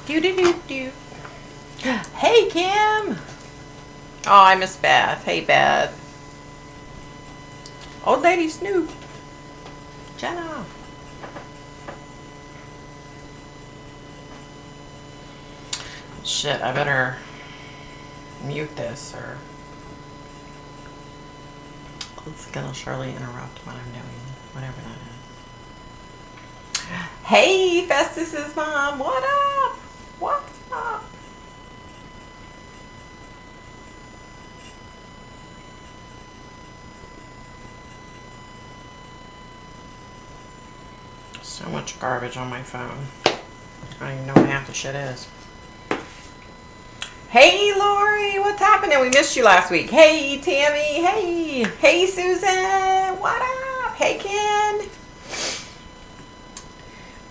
Do do do do. Hey, Kim. Oh, I miss Beth. Hey, Beth. Old lady Snoop. Jenna. Shit, I better mute this or it's gonna surely interrupt what I'm doing, whatever that is. Hey, Festus's mom, what up? What's up? So much garbage on my phone. I don't even know what half the shit is. Hey, Lori, what's happening? We missed you last week. Hey, Tammy. Hey. Hey, Susan. What up? Hey, Ken.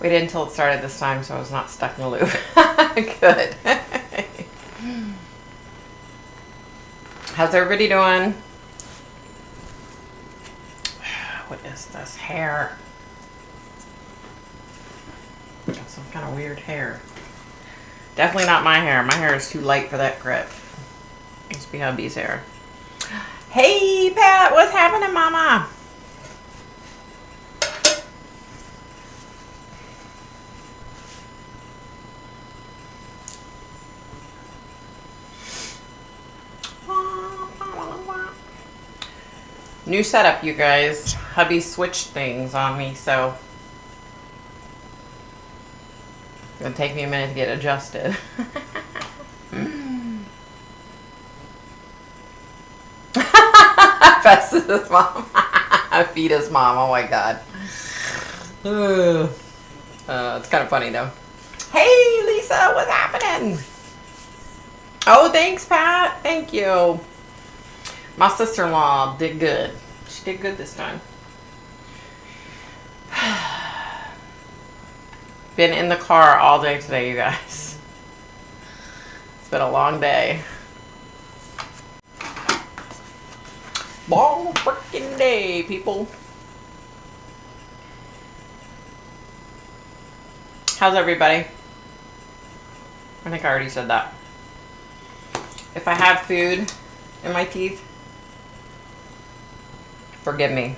Waited until it started this time so I was not stuck in the loop. Good. How's everybody doing? What is this hair? Got some kind of weird hair. Definitely not my hair. My hair is too light for that grip. Must be hubby's hair. Hey, Pat. What's happening, Mama? New setup, you guys. Hubby switched things on me, so it's gonna take me a minute to get adjusted. Festus' mom. Fita's mom. Oh my god. It's kind of funny though. Hey, Lisa. What's happening? Oh, thanks, Pat. Thank you. My sister-in-law did good. She did good this time. Been in the car all day today, you guys. It's been a long day. Long freaking day, people. How's everybody? I think I already said that. If I have food in my teeth, forgive me.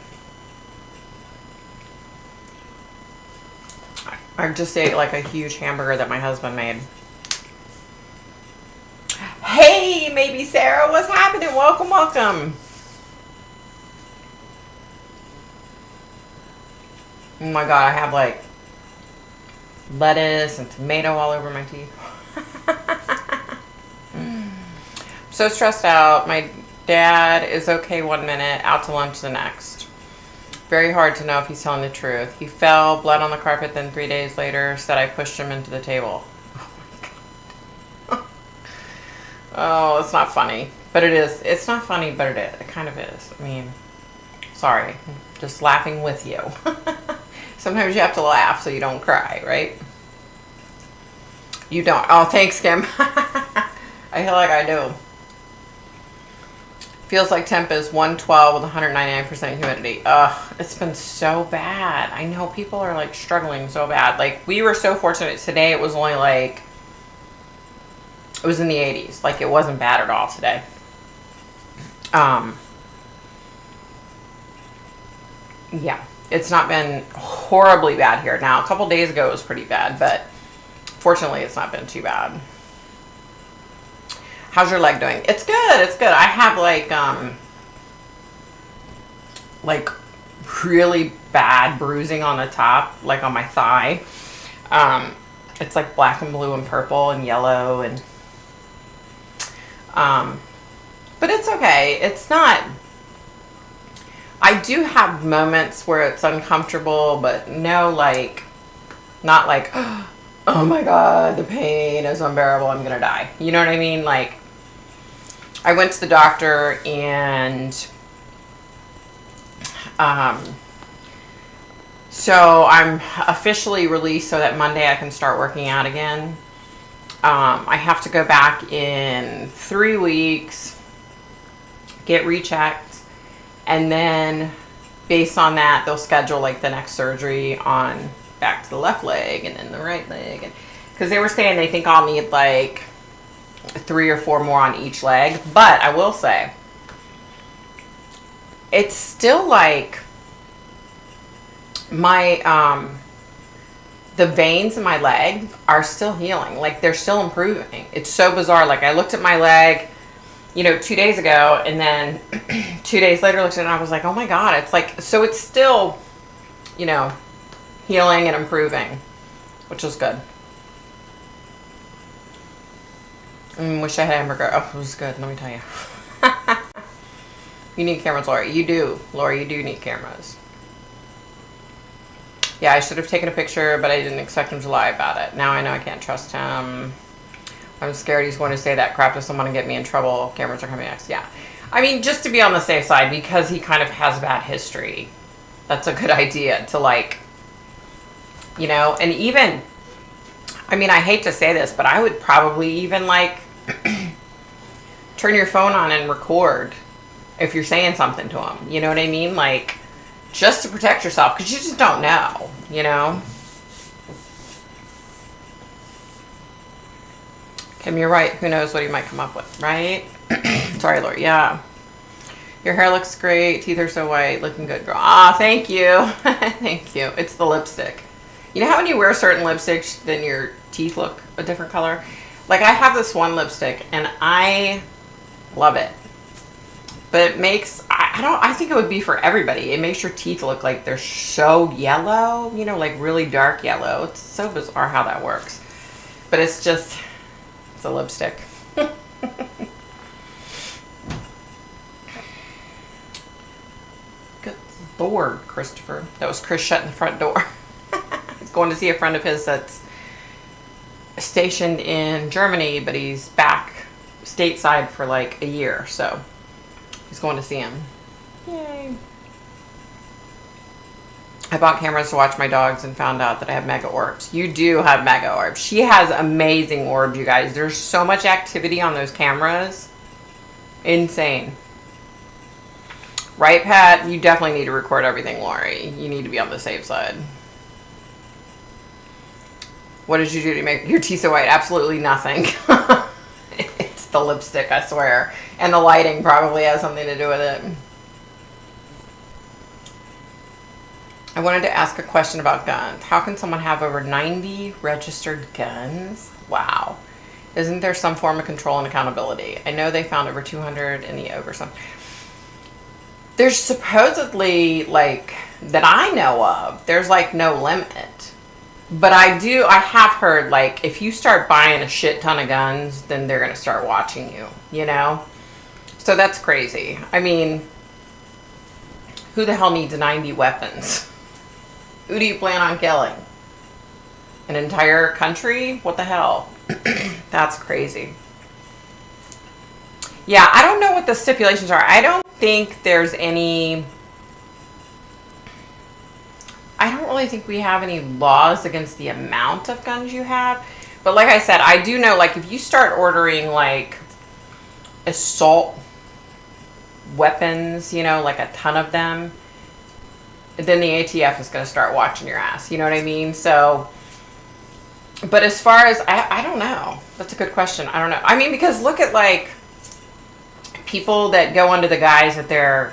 I just ate like a huge hamburger that my husband made. Hey, maybe Sarah, what's happening? Welcome, welcome. Oh my god, I have like lettuce and tomato all over my teeth. So stressed out. My dad is okay one minute, out to lunch the next. Very hard to know if he's telling the truth. He fell, blood on the carpet, then 3 days later said I pushed him into the table. Oh my god. Oh, it's not funny. But it is. It's not funny, but it is. It kind of is. I mean, sorry. I'm just laughing with you. Sometimes you have to laugh so you don't cry, right? You don't. Oh, thanks, Kim. I feel like I do. Feels like temp is 112 with 199% humidity. Ugh, it's been so bad. I know people are like struggling so bad. Like we were so fortunate today. It was only like, it was in the 80s. Like it wasn't bad at all today. Yeah, it's not been horribly bad here. Now, a couple days ago it was pretty bad, but fortunately it's not been too bad. How's your leg doing? It's good. It's good. I have like really bad bruising on the top, like on my thigh. It's like black and blue and purple and yellow and but it's okay. It's not. I do have moments where it's uncomfortable, but no, like not like oh my god, the pain is unbearable. I'm gonna die. You know what I mean? Like. I went to the doctor and so I'm officially released so that Monday I can start working out again. I have to go back in 3 weeks, get rechecked, and then based on that, they'll schedule like the next surgery on back to the left leg and then the right leg. And Because they were saying they think I'll need like 3 or 4 more on each leg. But I will say, it's still like my, the veins in my leg are still healing. Like they're still improving. It's so bizarre. Like I looked at my leg, 2 days ago, and then 2 days later looked at it and I was like, oh my God, it's like, so it's still, healing and improving, which is good. Wish I had hamburger. Oh, it was good. Let me tell you. You need cameras, Laura. You do. Laura, you do need cameras. Yeah, I should have taken a picture, but I didn't expect him to lie about it. Now I know I can't trust him. I'm scared he's going to say that crap to someone and get me in trouble. Cameras are coming next. Yeah. I mean, just to be on the safe side, because he kind of has bad history, that's a good idea to and even, I mean, I hate to say this, but I would probably even turn your phone on and record if you're saying something to him. You know what I mean? Like, just to protect yourself, because you just don't know, Kim, you're right. Who knows what he might come up with, right? Sorry, Lord. Yeah. Your hair looks great. Teeth are so white. Looking good, girl. Ah, thank you. Thank you. It's the lipstick. You know how when you wear certain lipsticks, then your teeth look a different color? Like, I have this one lipstick, and I love it. But it makes, I think it would be for everybody. It makes your teeth look like they're so yellow, like really dark yellow. It's so bizarre how that works. But it's just, it's a lipstick. Good Lord, Christopher. That was Chris shutting the front door. He's going to see a friend of his that's stationed in Germany, but he's back stateside for like a year, so he's going to see him. Yay. I bought cameras to watch my dogs and found out that I have mega orbs. You do have mega orbs. She has amazing orbs, you guys. There's so much activity on those cameras. Insane. Right, Pat? You definitely need to record everything, Lori. You need to be on the safe side. What did you do to make your teeth so white? Absolutely nothing. It's the lipstick, I swear. And the lighting probably has something to do with it. I wanted to ask a question about guns. How can someone have over 90 registered guns? Wow. Isn't there some form of control and accountability? I know they found over 200 in the Overson. There's supposedly, that I know of, there's no limit. But I have heard, if you start buying a shit ton of guns, then they're going to start watching you, So that's crazy. I mean, who the hell needs 90 weapons? Who do you plan on killing? An entire country? What the hell? That's crazy. Yeah, I don't know what the stipulations are. I don't think there's any... I don't really think we have any laws against the amount of guns you have. But like I said, I do know, if you start ordering, assault weapons, a ton of them, then the ATF is going to start watching your ass. You know what I mean? So, but as far as, I don't know. That's a good question. I don't know. I mean, because look at, people that go under the guise that they're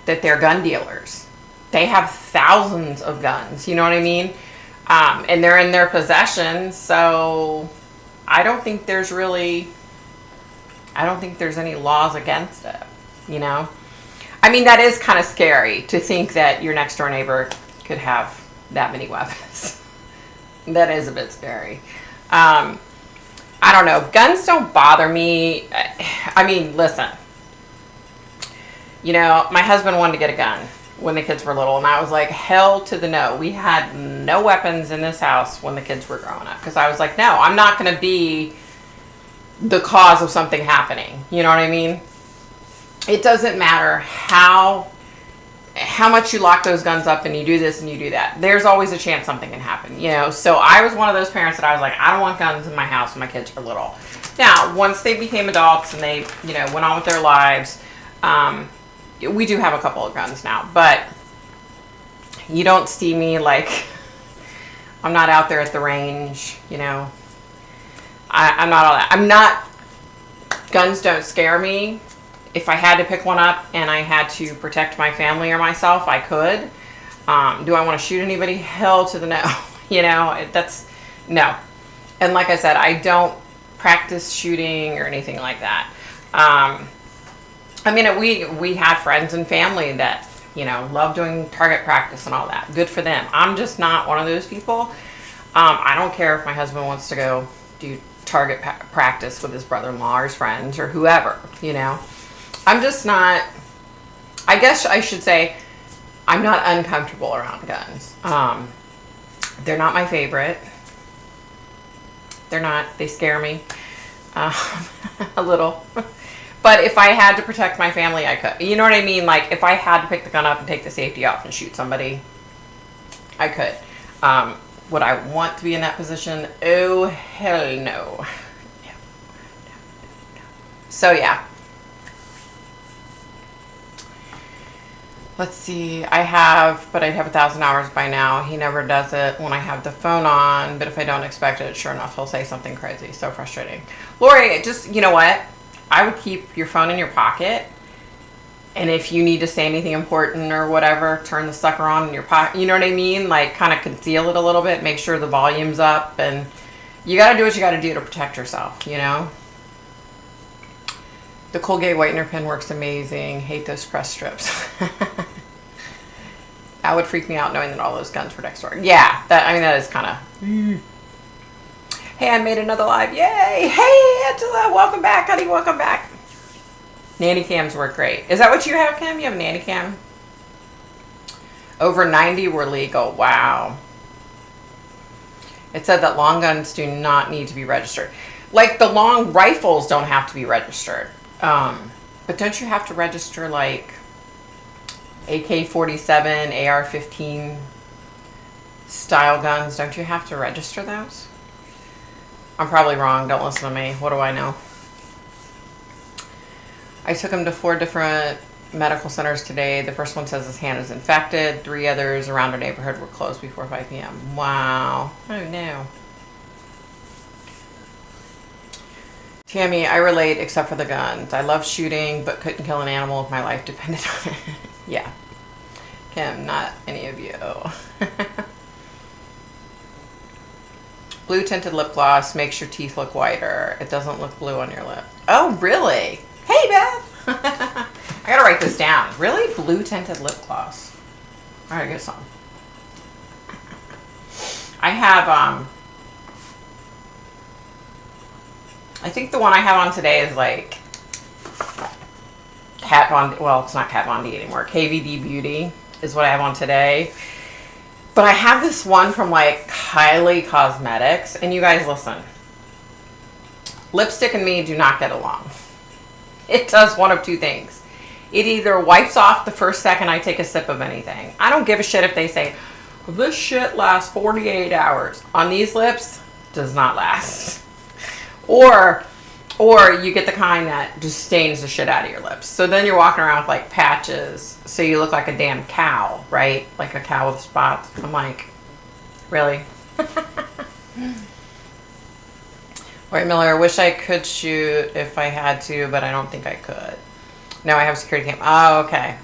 gun dealers. They have thousands of guns, you know what I mean? And they're in their possession, so I don't think there's any laws against it, I mean, that is kind of scary to think that your next door neighbor could have that many weapons. That is a bit scary. I don't know. Guns don't bother me. I mean, listen, my husband wanted to get a gun when the kids were little, and I was like, hell to the no. We had no weapons in this house when the kids were growing up, because I was like, no, I'm not going to be the cause of something happening. You know what I mean? It doesn't matter how much you lock those guns up and you do this and you do that. There's always a chance something can happen, So I was one of those parents that I was like, I don't want guns in my house when my kids are little. Now, once they became adults and they, went on with their lives, we do have a couple of guns now, but you don't see me I'm not out there at the range, you know. I'm not all that. I'm not, guns don't scare me. If I had to pick one up and I had to protect my family or myself, I could. Do I want to shoot anybody? Hell to the no. You know, that's, no. And like I said, I don't practice shooting or anything like that. I mean, we have friends and family that, you know, love doing target practice and all that. Good for them. I'm just not one of those people. I don't care if my husband wants to go do target practice with his brother-in-law or his friends or whoever, you know. I'm just not, I guess I should say, I'm not uncomfortable around guns. They're not my favorite. They're not, they scare me a little. But if I had to protect my family, I could. You know what I mean? Like, if I had to pick the gun up and take the safety off and shoot somebody, I could. Would I want to be in that position? Oh, hell no. No. So, yeah. Let's see. I'd have 1,000 hours by now. He never does it when I have the phone on, but if I don't expect it, sure enough, he'll say something crazy. So frustrating. Lori, just, you know what? I would keep your phone in your pocket, and if you need to say anything important or whatever, turn the sucker on in your pocket. You know what I mean? Like, kind of conceal it a little bit, make sure the volume's up, and you got to do what you got to do to protect yourself, you know? The Colgate whitener pen works amazing. Hate those press strips. That would freak me out knowing that all those guns were next door. Yeah, that is kind of... Hey, I made another live. Yay! Hey, Angela, welcome back, honey. Welcome back. Nanny cams work great. Is that what you have, Kim? You have a nanny cam? Over 90 were legal. Wow. It said that long guns do not need to be registered. Like, the long rifles don't have to be registered. But don't you have to register, like, AK-47, AR-15 style guns? Don't you have to register those? I'm probably wrong. Don't listen to me. What do I know? I took him to 4 different medical centers today. The first one says his hand is infected. 3 others around our neighborhood were closed before 5 p.m. Wow. Oh, no. Tammy, I relate except for the guns. I love shooting, but couldn't kill an animal if my life depended on it. Yeah. Kim, not any of you. Blue tinted lip gloss makes your teeth look whiter. It doesn't look blue on your lip. Oh, really? Hey, Beth. I gotta write this down. Really? Blue tinted lip gloss. All right, get some. I have, I think the one I have on today is like Kat Von, well, it's not Kat Von D anymore. KVD Beauty is what I have on today. But I have this one from like Kylie Cosmetics, and you guys listen. Lipstick and me do not get along. It does one of 2 things. It either wipes off the first second I take a sip of anything. I don't give a shit if they say, this shit lasts 48 hours. On these lips, does not last. Or you get the kind that just stains the shit out of your lips. So then you're walking around with like patches, so you look like a damn cow, right? Like a cow with spots. I'm like, really? White Miller, wish I could shoot if I had to, but I don't think I could. No, I have a security cam. Oh, okay.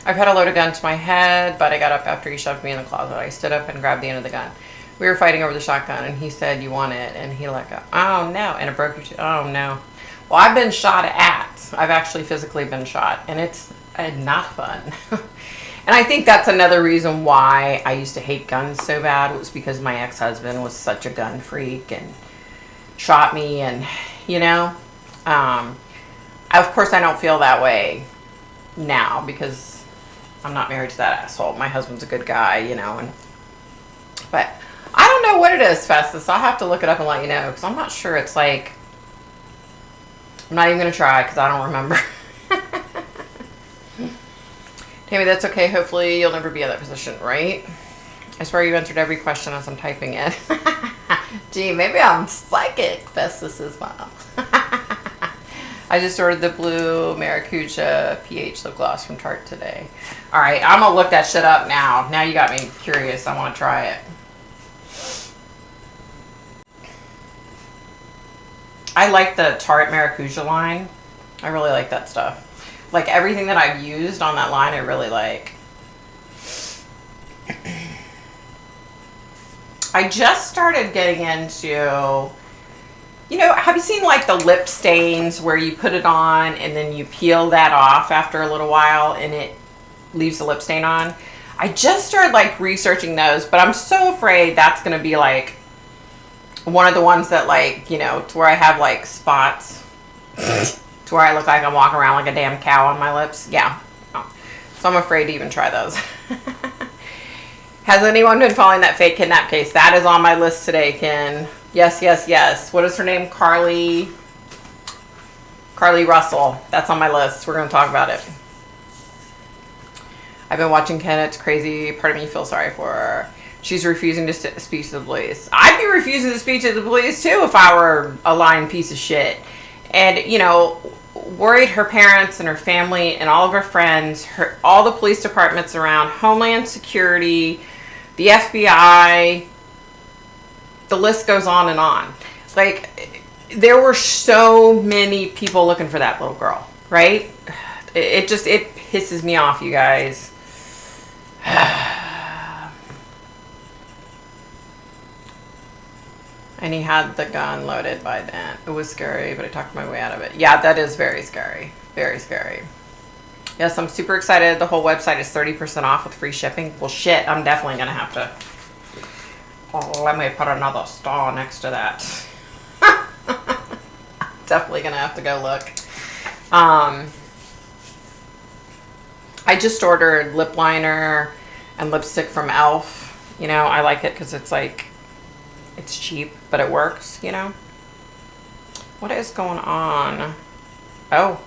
I've had a load of gun to my head, but I got up after he shoved me in the closet. I stood up and grabbed the end of the gun. We were fighting over the shotgun, and he said, you want it? And he let go. Oh, no. And it broke your tooth. Oh, no. Well, I've been shot at. I've actually physically been shot, and it's not fun. And I think that's another reason why I used to hate guns so bad. It was because my ex-husband was such a gun freak and shot me, and, you know. Of course, I don't feel that way now because I'm not married to that asshole. My husband's a good guy, you know. But I don't know what it is, Festus. I'll have to look it up and let you know, because I'm not sure. It's like, I'm not even going to try because I don't remember. Tammy, that's okay. Hopefully you'll never be in that position, right? I swear you answered every question as I'm typing it. Gee, maybe I'm psychic, Festus's mom. I just ordered the blue Maracuja pH lip gloss from Tarte today. All right, I'm going to look that shit up now. Now you got me curious. I want to try it. I like the Tarte Maracuja line. I really like that stuff. Like everything that I've used on that line, I really like. I just started getting into, you know, have you seen like the lip stains where you put it on and then you peel that off after a little while and it leaves the lip stain on? I just started like researching those, but I'm so afraid that's going to be like one of the ones that like, you know, to where I have like spots to where I look like I'm walking around like a damn cow on my lips. Yeah. So I'm afraid to even try those. Has anyone been following that fake kidnap case? That is on my list today, Ken. Yes, yes, yes. What is her name? Carly Russell. That's on my list. We're going to talk about it. I've been watching Ken. It's crazy. Part of me feels sorry for her. She's refusing to speak to the police. I'd be refusing to speak to the police too if I were a lying piece of shit. And, you know, worried her parents and her family and all of her friends, all the police departments around, Homeland Security, the FBI, the list goes on and on. Like, there were so many people looking for that little girl, right? It pisses me off, you guys. And he had the gun loaded by then. It was scary, but I talked my way out of it. Yeah, that is very scary. Very scary. Yes, I'm super excited. The whole website is 30% off with free shipping. Well, shit, I'm definitely going to have to... Oh, let me put another star next to that. Definitely going to have to go look. I just ordered lip liner and lipstick from e.l.f. You know, I like it because it's like... It's cheap, but it works, you know? What is going on? Oh.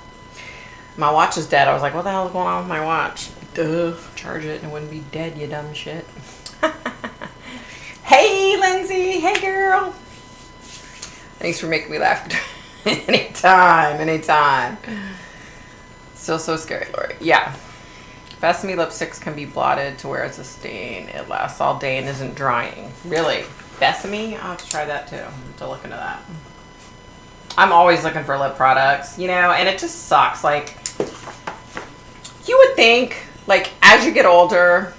My watch is dead. I was like, what the hell is going on with my watch? Duh. Charge it and it wouldn't be dead, you dumb shit. Hey, Lindsay. Hey, girl. Thanks for making me laugh. Anytime. Still so scary, Lori. Yeah. Besame lipsticks can be blotted to where it's a stain. It lasts all day and isn't drying. Really? Besame? I'll have to try that too. I'll have to look into that. I'm always looking for lip products, you know, and it just sucks. Like, you would think, like, as you get older,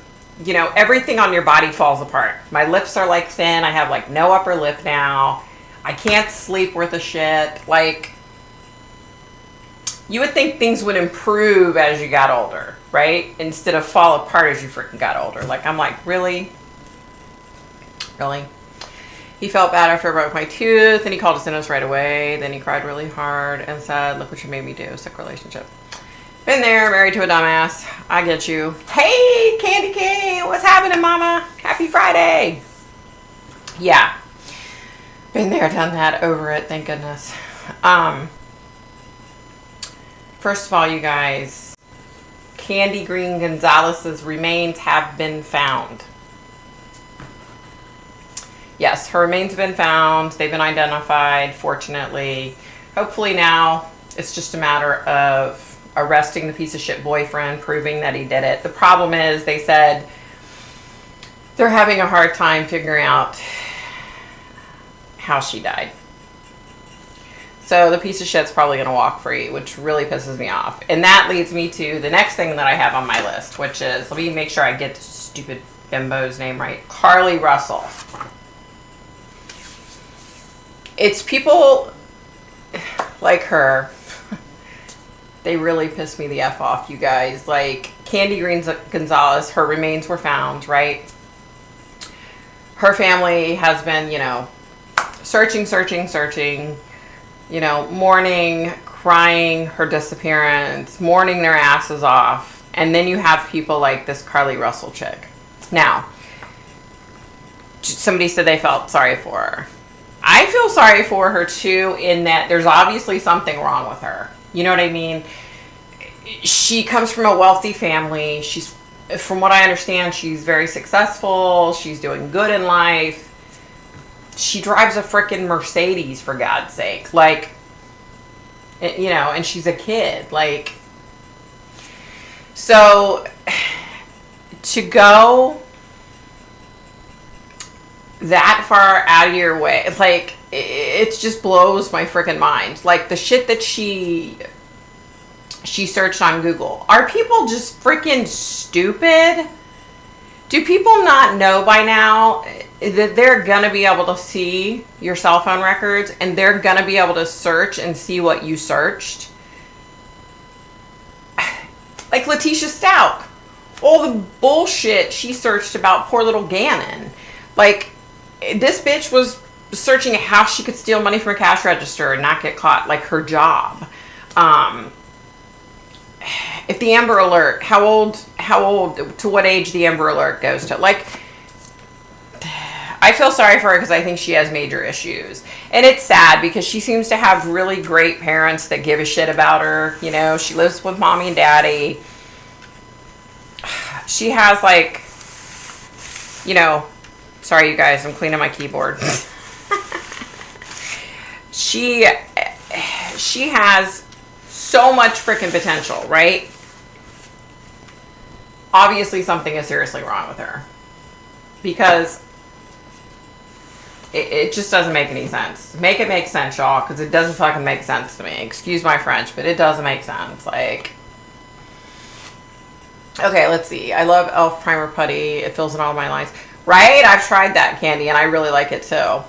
you know, everything on your body falls apart. My lips are, like, thin. I have, like, no upper lip now. I can't sleep worth a shit. Like, you would think things would improve as you got older, right? Instead of fall apart as you freaking got older. Like, I'm like, really? Really? He felt bad after I broke my tooth, and he called us in us right away. Then he cried really hard and said, look what you made me do. Sick relationship. Been there, married to a dumbass. I get you. Hey, Candy Cane, what's happening, mama? Happy Friday. Yeah. Been there, done that, over it, thank goodness. First of all, you guys, Candy Green Gonzalez's remains have been found. Yes, her remains have been found. They've been identified, fortunately. Hopefully now it's just a matter of arresting the piece of shit boyfriend, proving that he did it. The problem is, they said they're having a hard time figuring out how she died. So the piece of shit's probably going to walk free, which really pisses me off. And that leads me to the next thing that I have on my list, which is, let me make sure I get this stupid bimbo's name right. Carly Russell. It's people like her. They really piss me the F off, you guys. Like, Candy Green Gonzalez, her remains were found, right? Her family has been, you know, searching, you know, mourning, crying her disappearance, mourning their asses off. And then you have people like this Carly Russell chick. Now, somebody said they felt sorry for her. I feel sorry for her too, in that there's obviously something wrong with her. You know what I mean? She comes from a wealthy family. She's, from what I understand, she's very successful. She's doing good in life. She drives a freaking Mercedes, for God's sake. Like, you know, and she's a kid. Like, so to go that far out of your way. It's like, it just blows my freaking mind. Like, the shit that she searched on Google. Are people just freaking stupid? Do people not know by now that they're going to be able to see your cell phone records and they're going to be able to search and see what you searched? Like Letitia Stout. All the bullshit she searched about poor little Gannon. Like, this bitch was searching how she could steal money from a cash register and not get caught, like her job. If the Amber Alert, how old, to what age the Amber Alert goes to. Like, I feel sorry for her because I think she has major issues. And it's sad because she seems to have really great parents that give a shit about her. You know, she lives with mommy and daddy. She has, like, you know, sorry you guys, I'm cleaning my keyboard. She has so much freaking potential, right? Obviously something is seriously wrong with her. Because it just doesn't make any sense. Make it make sense, y'all, because it doesn't fucking make sense to me. Excuse my French, but it doesn't make sense. Like, okay, let's see. I love e.l.f. Primer Putty. It fills in all my lines. Right? I've tried that candy, and I really like it, too.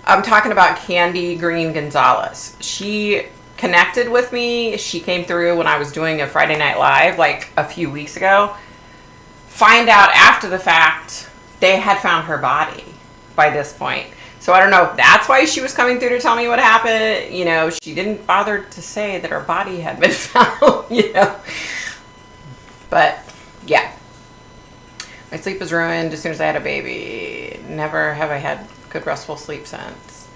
I'm talking about Candy Green Gonzalez. She connected with me. She came through when I was doing a Friday Night Live, like, a few weeks ago. Find out after the fact, they had found her body by this point. So I don't know if that's why she was coming through to tell me what happened. You know, she didn't bother to say that her body had been found, you know. But, yeah. My sleep was ruined as soon as I had a baby. Never have I had good restful sleep since.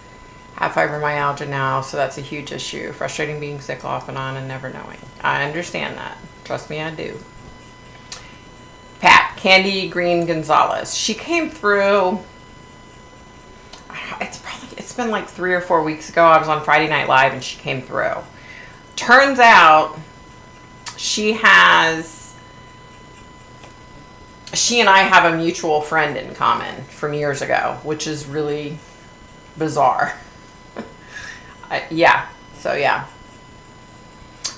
Have fibromyalgia now, so that's a huge issue. Frustrating being sick off and on and never knowing. I understand that. Trust me, I do. Pat, Candy Green Gonzalez. She came through, it's been like 3 or 4 weeks ago. I was on Friday Night Live and she came through. Turns out she and I have a mutual friend in common from years ago, which is really bizarre. Yeah, so yeah.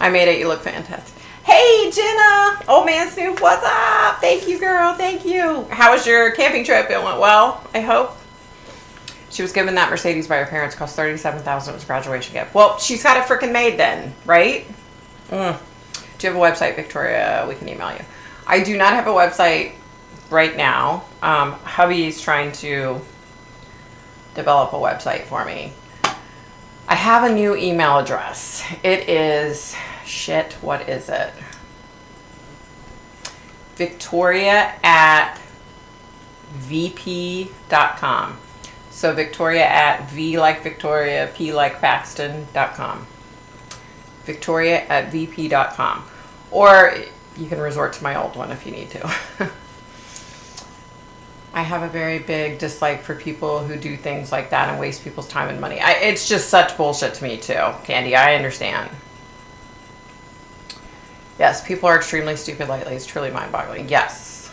I made it. You look fantastic. Hey, Jenna. Old Man Snoop, what's up? Thank you, girl. Thank you. How was your camping trip? It went well, I hope. She was given that Mercedes by her parents. Cost $37,000. It was a graduation gift. Well, she's got it freaking made then, right? Do you have a website, Victoria? We can email you. I do not have a website right now. Hubby's trying to develop a website for me. I have a new email address. It is, shit, what is it? Victoria@vp.com. So Victoria at V like Victoria, P like Paxton.com. Victoria@vp.com. Or you can resort to my old one if you need to. I have a very big dislike for people who do things like that and waste people's time and money. It's just such bullshit to me too, Candy. I understand. Yes, people are extremely stupid lately. It's truly mind-boggling. Yes.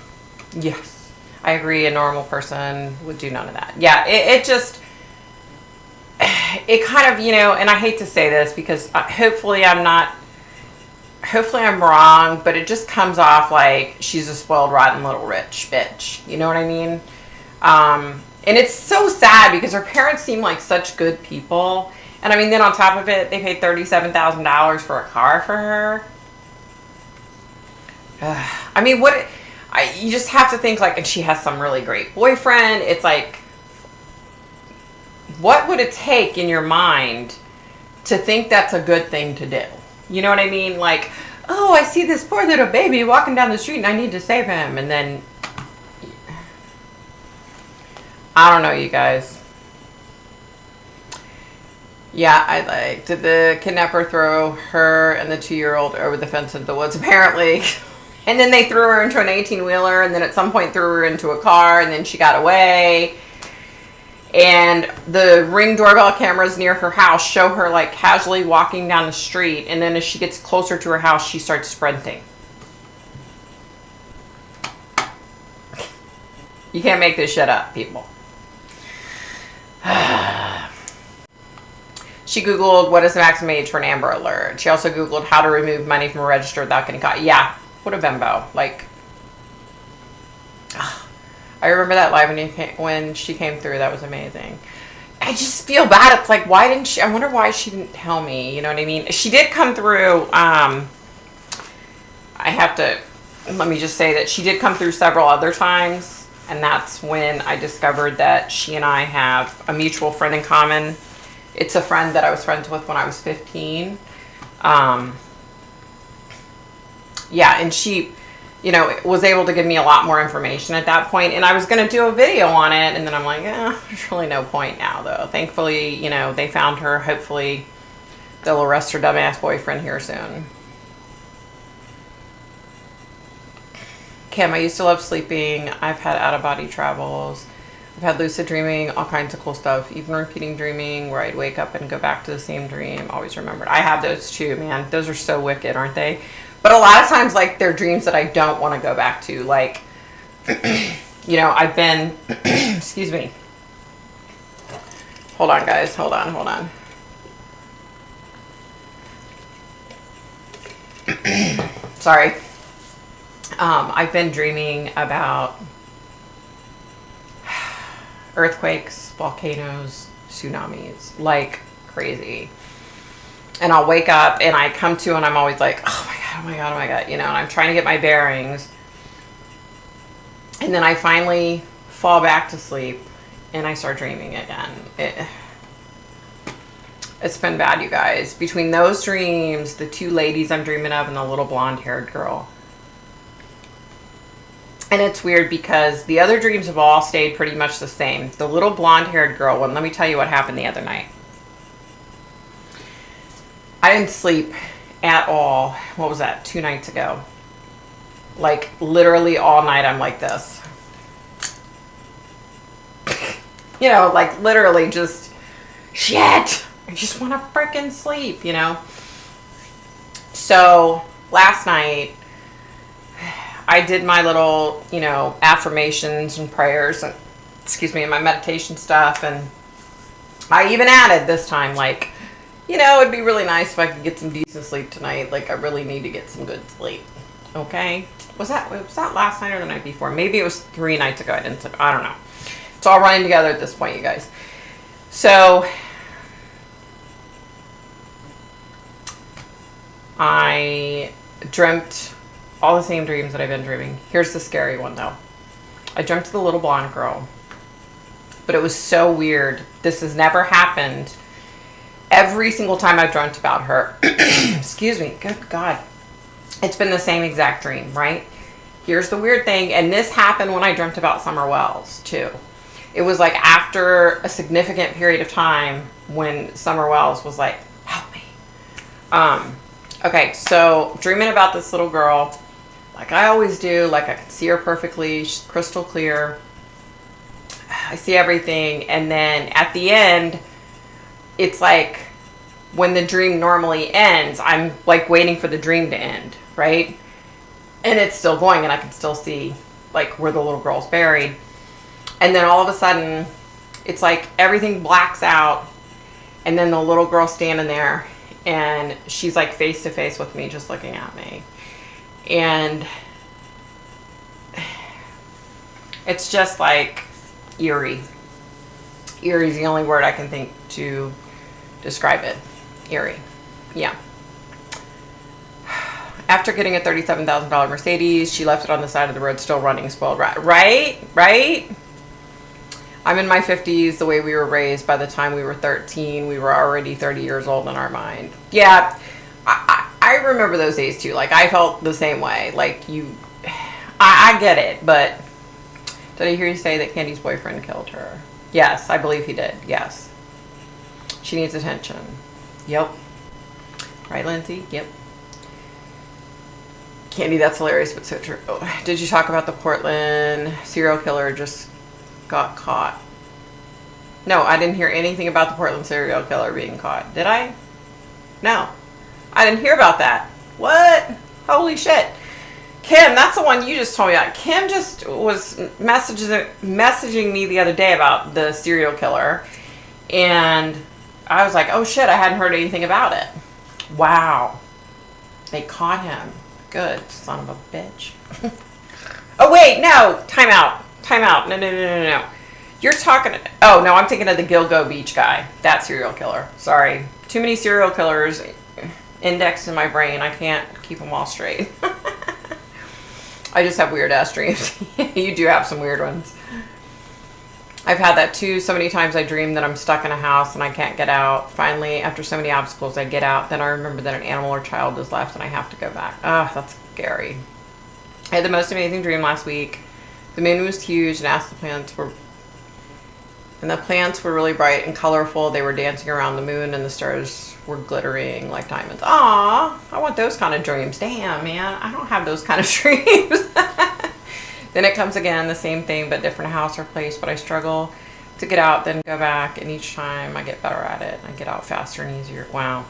Yes. I agree. A normal person would do none of that. Yeah, it kind of, you know, and I hate to say this because hopefully I'm wrong, but it just comes off like she's a spoiled, rotten little rich bitch. You know what I mean? And it's so sad because her parents seem like such good people. And I mean, then on top of it, they paid $37,000 for a car for her. I mean, you just have to think like, and she has some really great boyfriend. It's like, what would it take in your mind to think that's a good thing to do? You know what I mean? Like, oh, I see this poor little baby walking down the street and I need to save him. And then, I don't know, you guys. Yeah, did the kidnapper throw her and the 2-year-old over the fence into the woods? Apparently. And then they threw her into an 18-wheeler and then at some point threw her into a car and then she got away. And the Ring doorbell cameras near her house show her like casually walking down the street. And then as she gets closer to her house, she starts sprinting. You can't make this shit up, people. She Googled what is the maximum age for an Amber Alert. She also Googled how to remove money from a register without getting caught. Yeah, what a bimbo. Like, I remember that live when she came through. That was amazing. I just feel bad. It's like, why didn't she? I wonder why she didn't tell me. You know what I mean? She did come through. I have to, let me just say that she did come through several other times. And that's when I discovered that she and I have a mutual friend in common. It's a friend that I was friends with when I was 15. Yeah, and she, you know, was able to give me a lot more information at that point. And I was going to do a video on it. And then I'm like, there's really no point now, though. Thankfully, you know, they found her. Hopefully, they'll arrest her dumbass boyfriend here soon. Kim, I used to love sleeping. I've had out-of-body travels. I've had lucid dreaming, all kinds of cool stuff. Even repeating dreaming, where I'd wake up and go back to the same dream. Always remembered. I have those too, man. Those are so wicked, aren't they? But a lot of times, like, they're dreams that I don't want to go back to. Like, you know, I've been, excuse me. Hold on, guys. Hold on. Sorry. I've been dreaming about earthquakes, volcanoes, tsunamis, like crazy. And I'll wake up and I come to and I'm always like, oh my God, you know, and I'm trying to get my bearings. And then I finally fall back to sleep and I start dreaming again. It's been bad, you guys. Between those dreams, the two ladies I'm dreaming of, and the little blonde-haired girl. And it's weird because the other dreams have all stayed pretty much the same. The little blonde-haired girl one, let me tell you what happened the other night. I didn't sleep at all. What was that? 2 nights ago. Like, literally all night I'm like this. You know, like, literally just, shit! I just want to freaking sleep, you know? So, last night, I did my little, you know, affirmations and prayers and, excuse me, and my meditation stuff. And I even added this time, like, you know, it'd be really nice if I could get some decent sleep tonight. Like, I really need to get some good sleep. Okay? Was that last night or the night before? Maybe it was 3 nights ago. I didn't sleep. I don't know. It's all running together at this point, you guys. So, I dreamt all the same dreams that I've been dreaming. Here's the scary one, though. I dreamt of the little blonde girl. But it was so weird. This has never happened. Every single time I've dreamt about her, excuse me, good God, it's been the same exact dream, right? Here's the weird thing, and this happened when I dreamt about Summer Wells, too. It was like after a significant period of time when Summer Wells was like, help me. Okay, so dreaming about this little girl, like I always do, like I can see her perfectly, she's crystal clear. I see everything, and then at the end, it's like when the dream normally ends, I'm like waiting for the dream to end, right? And it's still going, and I can still see like where the little girl's buried. And then all of a sudden, it's like everything blacks out, and then the little girl's standing there, and she's like face to face with me, just looking at me. And it's just like eerie. Eerie is the only word I can think to describe it. Eerie. Yeah. After getting a $37,000 Mercedes, she left it on the side of the road, still running, spoiled rat. Right? I'm in my 50s, the way we were raised. By the time we were 13, we were already 30 years old in our mind. Yeah, I remember those days too. Like, I felt the same way. Like, I get it, but did I hear you say that Candy's boyfriend killed her? Yes, I believe he did. Yes. She needs attention. Yep. Right, Lindsay? Yep. Candy, that's hilarious, but so true. Oh, did you talk about the Portland serial killer just got caught? No, I didn't hear anything about the Portland serial killer being caught. Did I? No. I didn't hear about that. What? Holy shit. Kim, that's the one you just told me about. Kim just was messaging me the other day about the serial killer. And I was like, oh shit, I hadn't heard anything about it. Wow. They caught him. Good son of a bitch. Oh wait, no. Time out. No. You're talking, oh no, I'm thinking of the Gilgo Beach guy. That serial killer. Sorry. Too many serial killers indexed in my brain. I can't keep them all straight. I just have weird ass dreams. You do have some weird ones. I've had that too. So many times I dream that I'm stuck in a house and I can't get out. Finally, after so many obstacles, I get out. Then I remember that an animal or child is left and I have to go back. Oh, that's scary. I had the most amazing dream last week. The moon was huge and the plants were really bright and colorful. They were dancing around the moon and the stars were glittering like diamonds. Aw, I want those kind of dreams. Damn, man, I don't have those kind of dreams. Then it comes again, the same thing, but different house or place, but I struggle to get out, then go back, and each time I get better at it. I get out faster and easier. Wow.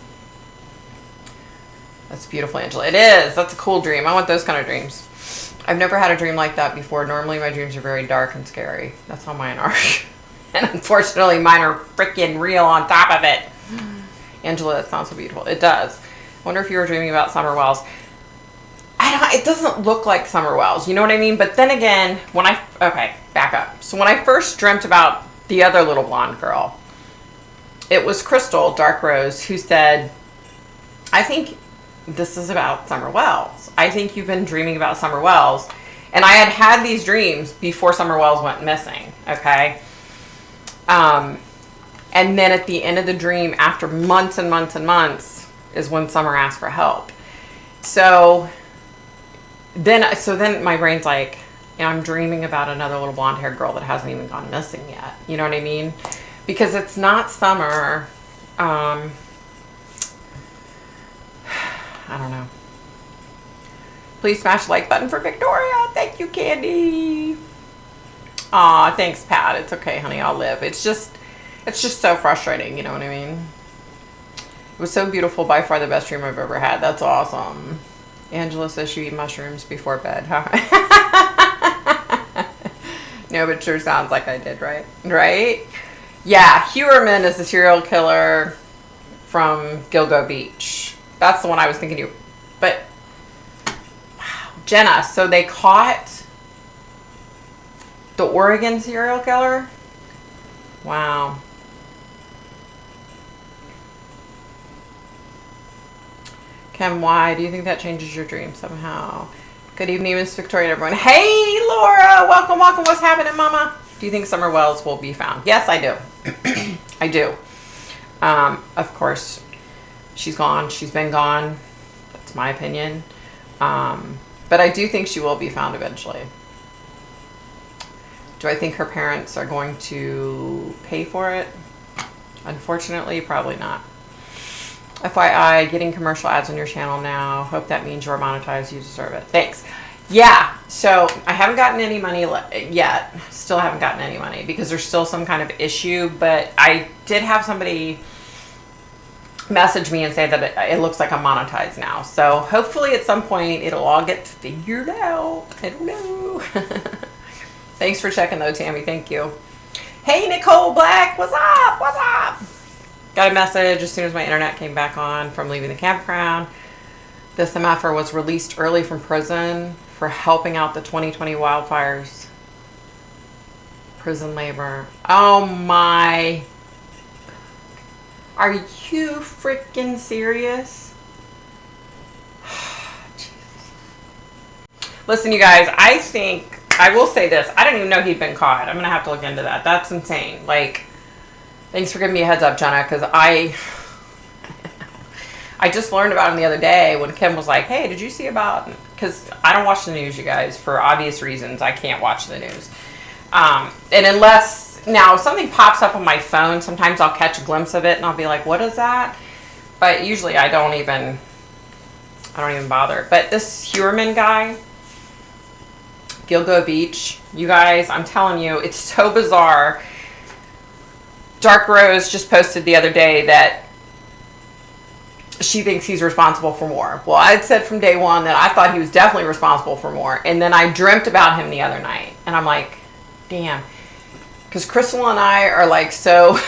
That's beautiful, Angela. It is. That's a cool dream. I want those kind of dreams. I've never had a dream like that before. Normally my dreams are very dark and scary. That's how mine are. And unfortunately mine are freaking real on top of it. Angela, that sounds so beautiful. It does. I wonder if you were dreaming about summer wells. It doesn't look like summer wells, you know what I mean? But then again, okay, back up. So when I first dreamt about the other little blonde girl, it was Crystal, Dark Rose, who said, I think this is about summer wells. I think you've been dreaming about summer wells. And I had these dreams before summer wells went missing, okay? And then at the end of the dream, after months and months and months, is when Summer asked for help. So then my brain's like, I'm dreaming about another little blonde haired girl that hasn't even gone missing yet. You know what I mean? Because it's not Summer. I don't know. Please smash the like button for Victoria. Thank you, Candy. Aw, thanks, Pat. It's okay, honey. I'll live. It's just so frustrating. You know what I mean? It was so beautiful. By far the best dream I've ever had. That's awesome. Angela says you eat mushrooms before bed. Huh? No, but it sure sounds like I did, right? Right? Yeah, Hewerman is the serial killer from Gilgo Beach. That's the one I was thinking of. But, wow, Jenna, so they caught the Oregon serial killer? Wow. Kim, why do you think that changes your dream somehow? Good evening, Miss Victoria and everyone. Hey, Laura, welcome. What's happening, Mama? Do you think Summer Wells will be found? Yes, I do. I do. Of course, she's gone. She's been gone. That's my opinion. But I do think she will be found eventually. Do I think her parents are going to pay for it? Unfortunately, probably not. FYI, getting commercial ads on your channel now. Hope that means you're monetized. You deserve it. Thanks. Yeah, so I haven't gotten any money yet. Still haven't gotten any money because there's still some kind of issue. But I did have somebody message me and say that it looks like I'm monetized now. So hopefully at some point it'll all get figured out. I don't know. Thanks for checking though, Tammy. Thank you. Hey, Nicole Black. What's up? What's up? Got a message as soon as my internet came back on from leaving the campground. This MFer was released early from prison for helping out the 2020 wildfires. Prison labor. Oh my. Are you freaking serious? Jesus. Listen, you guys, I will say this. I didn't even know he'd been caught. I'm going to have to look into that. That's insane. Like, thanks for giving me a heads up, Jenna, because I just learned about him the other day when Kim was like, hey, did you see about, because I don't watch the news, you guys, for obvious reasons. I can't watch the news. And unless, now, if something pops up on my phone, sometimes I'll catch a glimpse of it and I'll be like, what is that? But usually I don't even bother. But this Hewerman guy, Gilgo Beach, you guys, I'm telling you, it's so bizarre. Dark Rose just posted the other day that she thinks he's responsible for more. Well, I'd said from day one that I thought he was definitely responsible for more. And then I dreamt about him the other night. And I'm like, damn. Because Crystal and I are like so...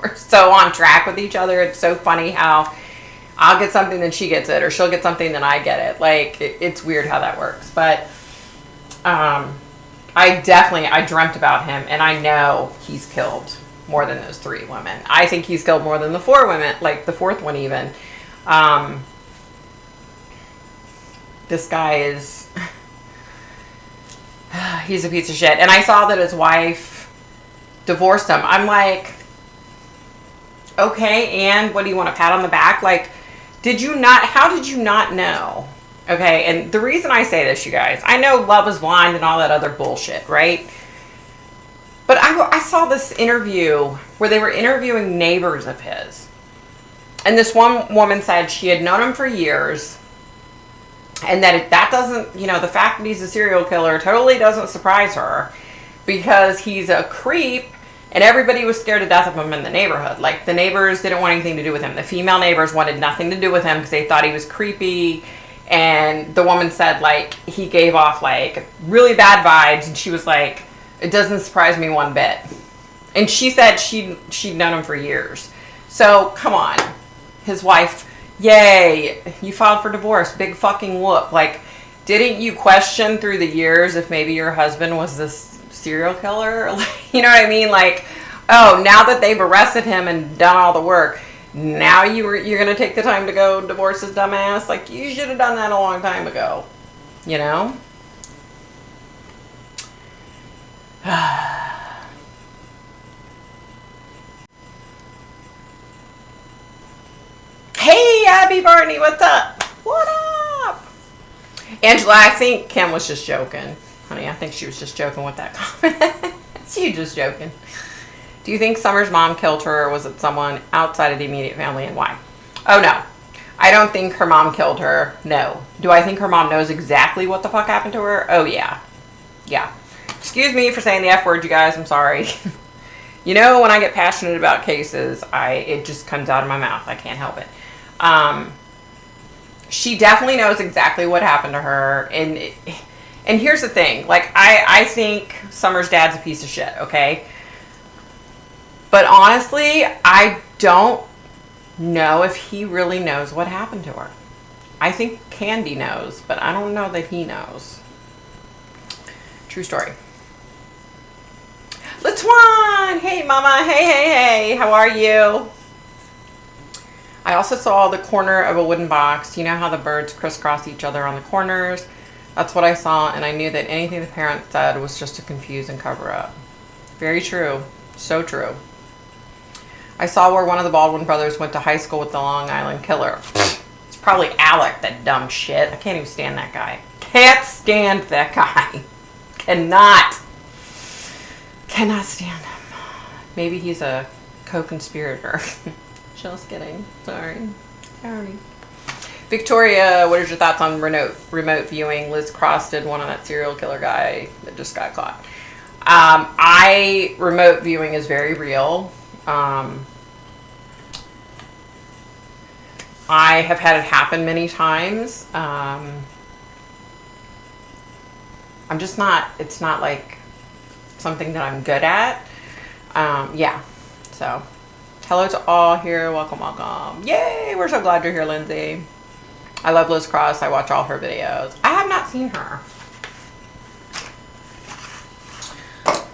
we're so on track with each other. It's so funny how I'll get something, then she gets it, or she'll get something, then I get it. Like, it's weird how that works. But I dreamt about him, and I know he's killed more than those 3 women. I think he's killed more than the 4 women, like the 4th one even. This guy is, he's a piece of shit. And I saw that his wife divorced him. I'm like, okay, and what do you want, a pat on the back? Like, how did you not know? Okay, and the reason I say this, you guys, I know Love is Blind and all that other bullshit, right? But I saw this interview where they were interviewing neighbors of his. And this one woman said she had known him for years. And that doesn't, the fact that he's a serial killer totally doesn't surprise her. Because he's a creep. And everybody was scared to death of him in the neighborhood. Like, the neighbors didn't want anything to do with him. The female neighbors wanted nothing to do with him because they thought he was creepy. And the woman said, like, he gave off, like, really bad vibes. And she was like, it doesn't surprise me one bit. And she said she'd known him for years. So, come on. His wife, yay, you filed for divorce. Big fucking whoop. Like, didn't you question through the years if maybe your husband was this serial killer? You know what I mean? Like, oh, now that they've arrested him and done all the work, now you're gonna take the time to go divorce his dumb ass? Like, you should have done that a long time ago. You know? Hey, Abby Barney, what's up? What up? Angela, I think Kim was just joking. Honey, I think she was just joking with that comment. She just joking. Do you think Summer's mom killed her, or was it someone outside of the immediate family, and why? Oh, no. I don't think her mom killed her. No. Do I think her mom knows exactly what the fuck happened to her? Oh, yeah. Yeah. Excuse me for saying the F word, you guys. I'm sorry. When I get passionate about cases, it just comes out of my mouth. I can't help it. She definitely knows exactly what happened to her, and here's the thing, like, I think Summer's dad's a piece of shit, okay? But honestly, I don't know if he really knows what happened to her. I think Candy knows, but I don't know that he knows. True story. Latuan! Hey, mama. Hey. How are you? I also saw the corner of a wooden box. You know how the birds crisscross each other on the corners? That's what I saw, and I knew that anything the parent said was just to confuse and cover up. Very true. So true. I saw where one of the Baldwin brothers went to high school with the Long Island Killer. It's probably Alec, that dumb shit. I can't even stand that guy. Can't stand that guy. Cannot stand him. Maybe he's a co-conspirator. Just kidding. Sorry. Victoria, what are your thoughts on remote viewing? Liz Cross did one on that serial killer guy that just got caught. Remote viewing is very real. I have had it happen many times. It's not like something that I'm good at. Yeah. So, hello to all here. Welcome. Yay! We're so glad you're here, Lindsay. I love Liz Cross. I watch all her videos. I have not seen her.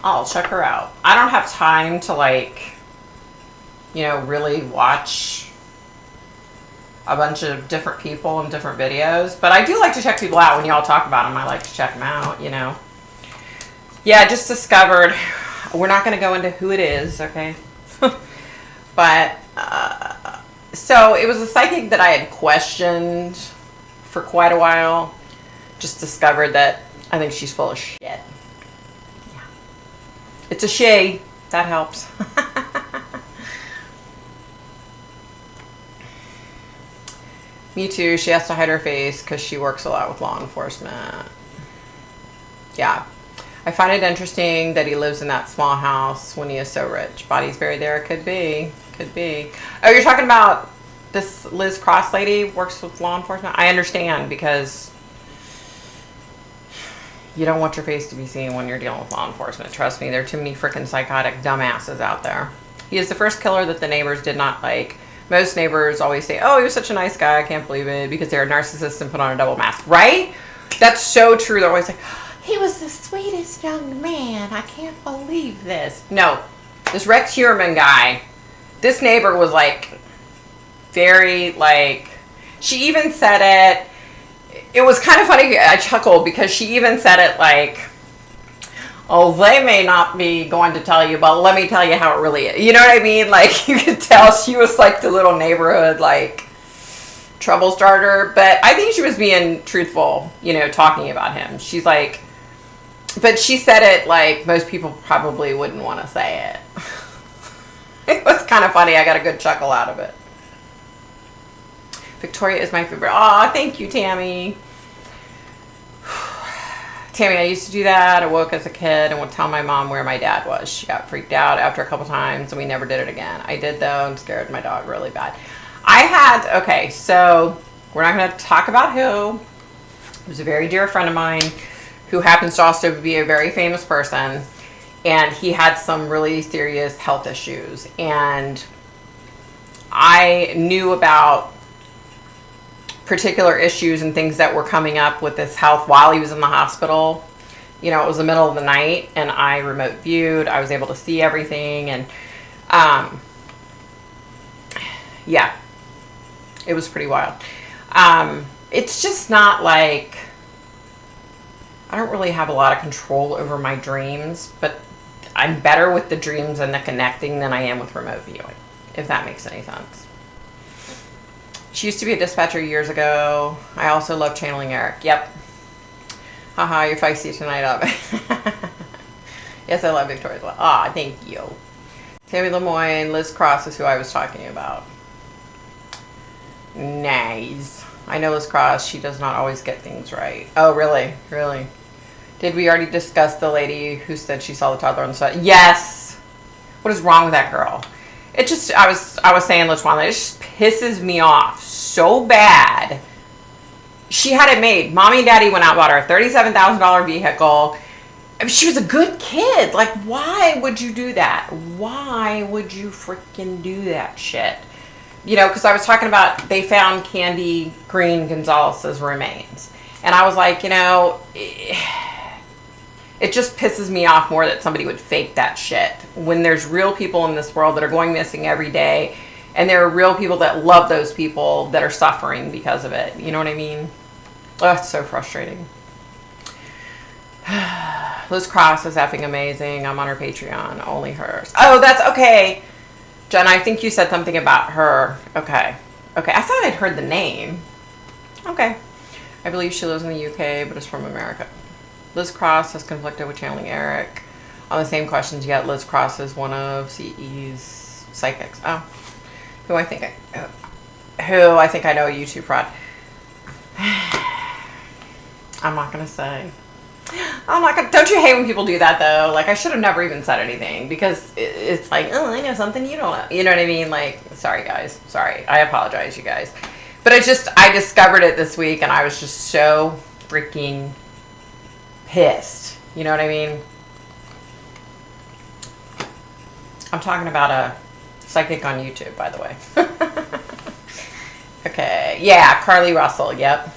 I'll check her out. I don't have time to, like, really watch a bunch of different people and different videos. But I do like to check people out. When y'all talk about them, I like to check them out, Yeah, I just discovered. We're not going to go into who it is, okay? But, so it was a psychic that I had questioned for quite a while. Just discovered that I think she's full of shit. Yeah. It's a she. That helps. Me too. She has to hide her face because she works a lot with law enforcement. Yeah. I find it interesting that he lives in that small house when he is so rich. Bodies buried there. Could be. Oh, you're talking about this Liz Cross lady works with law enforcement? I understand, because you don't want your face to be seen when you're dealing with law enforcement. Trust me, there are too many freaking psychotic dumbasses out there. He is the first killer that the neighbors did not like. Most neighbors always say, oh, he was such a nice guy, I can't believe it, because they're narcissists and put on a double mask, right? That's so true. They're always like, he was the sweetest young man, I can't believe this. No, this Rex Heuermann guy, this neighbor was like, very like, she even said it, it was kind of funny, I chuckled, because she even said it like, oh, they may not be going to tell you, but let me tell you how it really is. You know what I mean? Like, you could tell she was like the little neighborhood, like, trouble starter. But I think she was being truthful, you know, talking about him. She's like, but she said it like most people probably wouldn't want to say it. It was kind of funny. I got a good chuckle out of it. Victoria is my favorite. Aw, thank you, Tammy. Tammy, I used to do that. I woke as a kid and would tell my mom where my dad was. She got freaked out after a couple times and we never did it again. I did though and scared my dog really bad. Okay, so we're not going to talk about who. It was a very dear friend of mine who happens to also be a very famous person. And he had some really serious health issues. And I knew about particular issues and things that were coming up with his health while he was in the hospital. You know, it was the middle of the night and I remote viewed. I was able to see everything and yeah, it was pretty wild. It's just not like, I don't really have a lot of control over my dreams, but I'm better with the dreams and the connecting than I am with remote viewing, if that makes any sense. She used to be a dispatcher years ago. I also love channeling Eric. Yep. Haha, you're feisty tonight, up. Yes, I love Victoria's. Ah, thank you. Tammy Lemoyne, Liz Cross is who I was talking about. Nice. I know Liz Cross. She does not always get things right. Oh, really? Really? Did we already discuss the lady who said she saw the toddler on the side? Yes. What is wrong with that girl? It just, I was saying, LaTwana, it just pisses me off so bad. She had it made. Mommy and Daddy went out and bought her a $37,000 vehicle. I mean, she was a good kid. Like, why would you do that? Why would you freaking do that shit? You know, because I was talking about, they found Candy Green Gonzalez's remains. And I was like, you know, it just pisses me off more that somebody would fake that shit when there's real people in this world that are going missing every day. And there are real people that love those people that are suffering because of it. You know what I mean? Oh, it's so frustrating. Liz Cross is effing amazing. I'm on her Patreon. Only hers. Oh, that's okay. Jen, I think you said something about her. Okay. Okay. I thought I'd heard the name. Okay. I believe she lives in the UK, but is from America. Liz Cross has conflicted with channeling Eric on the same questions, yet Liz Cross is one of CE's psychics. Oh, who I think I know, a YouTube fraud. I'm not going to say. I'm not going to. Don't you hate when people do that, though? Like, I should have never even said anything because it's like, oh, I know something you don't know. You know what I mean? Like, sorry, guys. Sorry. I apologize, you guys. But I discovered it this week, and I was just so freaking pissed. You know what I mean? I'm talking about a psychic on YouTube, by the way. Okay. Yeah, Carly Russell. Yep.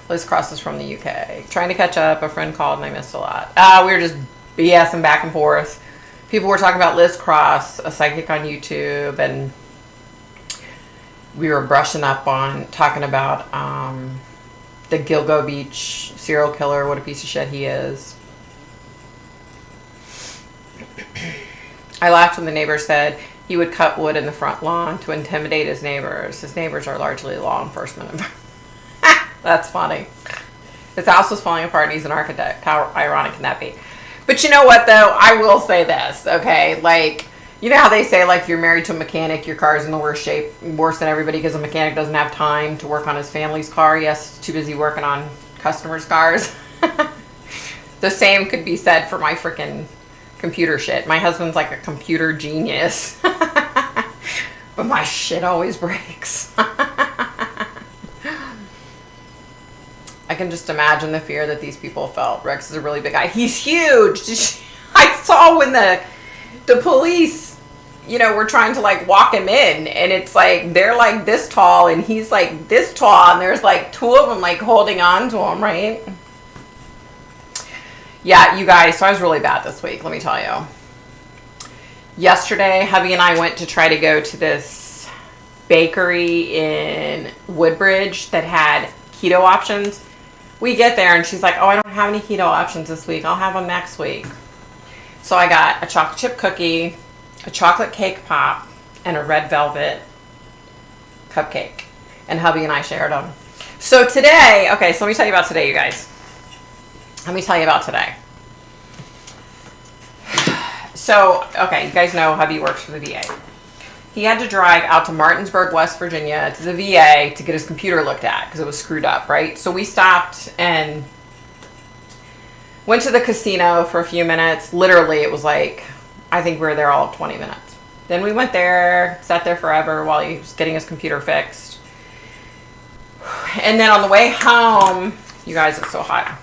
Liz Cross is from the UK. Trying to catch up. A friend called and I missed a lot. We were just BSing back and forth. People were talking about Liz Cross, a psychic on YouTube, and we were brushing up on talking about the Gilgo Beach serial killer. What a piece of shit he is. I laughed when the neighbor said he would cut wood in the front lawn to intimidate his neighbors. His neighbors are largely law enforcement. That's funny. His house was falling apart and he's an architect. How ironic can that be? But you know what, though? I will say this, okay? Like, you know how they say, like, if you're married to a mechanic, your car's in the worst shape, worse than everybody, because a mechanic doesn't have time to work on his family's car. Yes, too busy working on customers' cars. The same could be said for my freaking computer shit. My husband's like a computer genius. But my shit always breaks. I can just imagine the fear that these people felt. Rex is a really big guy. He's huge. I saw when the police, you know, we're trying to like walk him in, and it's like they're like this tall and he's like this tall, and there's like two of them like holding on to him, right? Yeah, you guys, so I was really bad this week, let me tell you. Yesterday, hubby and I went to try to go to this bakery in Woodbridge that had keto options. We get there and she's like, oh, I don't have any keto options this week. I'll have them next week. So I got a chocolate chip cookie, a chocolate cake pop, and a red velvet cupcake. And hubby and I shared them. So today, okay, so let me tell you about today, you guys. Let me tell you about today. So, okay, you guys know hubby works for the VA. He had to drive out to Martinsburg, West Virginia to the VA to get his computer looked at because it was screwed up, right? So we stopped and went to the casino for a few minutes. Literally, it was like, I think we were there all of 20 minutes. Then we went there, sat there forever while he was getting his computer fixed. And then on the way home, you guys, it's so hot.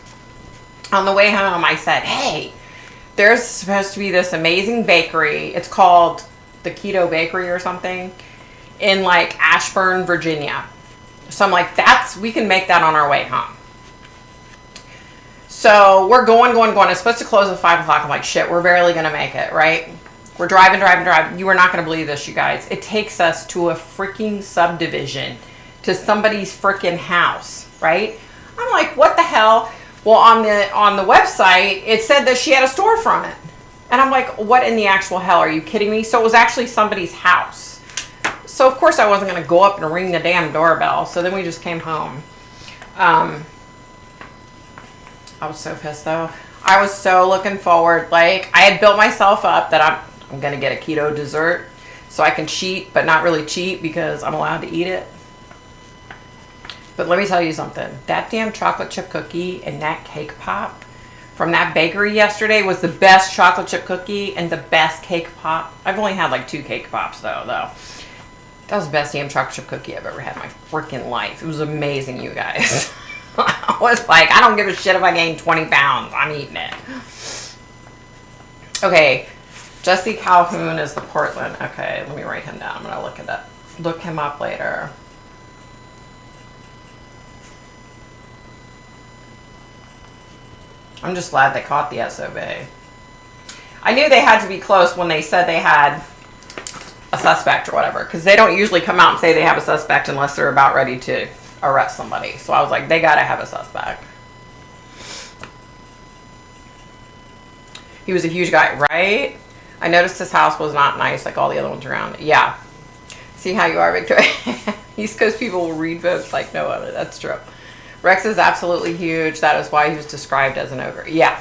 On the way home, I said, hey, there's supposed to be this amazing bakery. It's called the Keto Bakery or something in like Ashburn, Virginia. So I'm like, we can make that on our way home. So we're going. It's supposed to close at 5 o'clock. I'm like, shit, we're barely going to make it, right? We're driving. You are not going to believe this, you guys. It takes us to a freaking subdivision, to somebody's freaking house, right? I'm like, what the hell? Well, on the website, it said that she had a storefront. And I'm like, what in the actual hell? Are you kidding me? So it was actually somebody's house. So, of course, I wasn't going to go up and ring the damn doorbell. So then we just came home. I was so pissed, though. I was so looking forward. Like, I had built myself up that I'm going to get a keto dessert so I can cheat, but not really cheat because I'm allowed to eat it. But let me tell you something. That damn chocolate chip cookie and that cake pop from that bakery yesterday was the best chocolate chip cookie and the best cake pop. I've only had like 2 cake pops though. That was the best damn chocolate chip cookie I've ever had in my freaking life. It was amazing, you guys. I was like, I don't give a shit if I gain 20 pounds. I'm eating it. Okay. Jesse Calhoun is the Portland. Okay, let me write him down. I'm going to look him up later. I'm just glad they caught the SOB. I knew they had to be close when they said they had a suspect or whatever, because they don't usually come out and say they have a suspect unless they're about ready to arrest somebody. So I was like, they got to have a suspect. He was a huge guy, right? I noticed his house was not nice like all the other ones around. Yeah. See how you are, Victoria? East Coast people will read books like no other. That's true. Rex is absolutely huge. That is why he was described as an ogre. Yeah.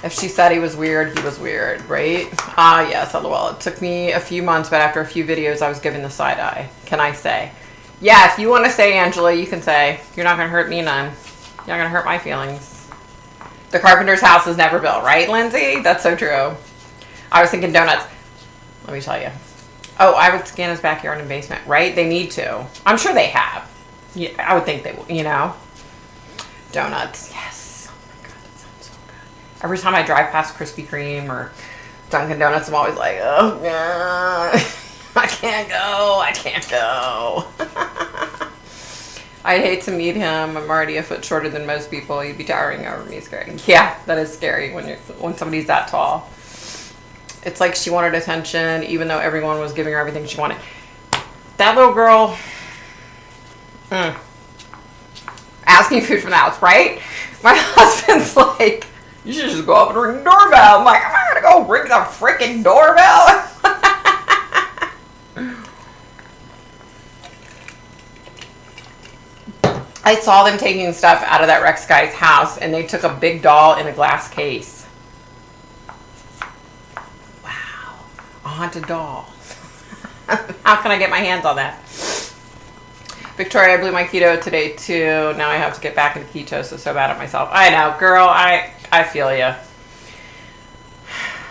If she said he was weird, he was weird, right? Ah, yes, LOL. It took me a few months, but after a few videos, I was given the side eye. Can I say? Yeah, if you want to say, Angela, you can say. You're not going to hurt me none. You're not going to hurt my feelings. The carpenter's house is never built, right, Lindsay? That's so true. I was thinking donuts. Let me tell you. Oh, I would scan his backyard and basement, right? They need to. I'm sure they have. Yeah, I would think they will, you know. Donuts, yes. Oh my God, that sounds so good. Every time I drive past Krispy Kreme or Dunkin' Donuts, I'm always like, oh God, I can't go. I'd hate to meet him. I'm already a foot shorter than most people. He'd be towering over me. Scary. Yeah, that is scary when somebody's that tall. It's like she wanted attention, even though everyone was giving her everything she wanted. That little girl. Asking food from the house, right? My husband's like, you should just go up and ring the doorbell. I'm like, I'm not gonna go ring the freaking doorbell. I saw them taking stuff out of that Rex guy's house, and they took a big doll in a glass case. Wow, a haunted doll. How can I get my hands on that? Victoria, I blew my keto today too. Now I have to get back into ketosis. So bad at myself. I know, girl. I feel you.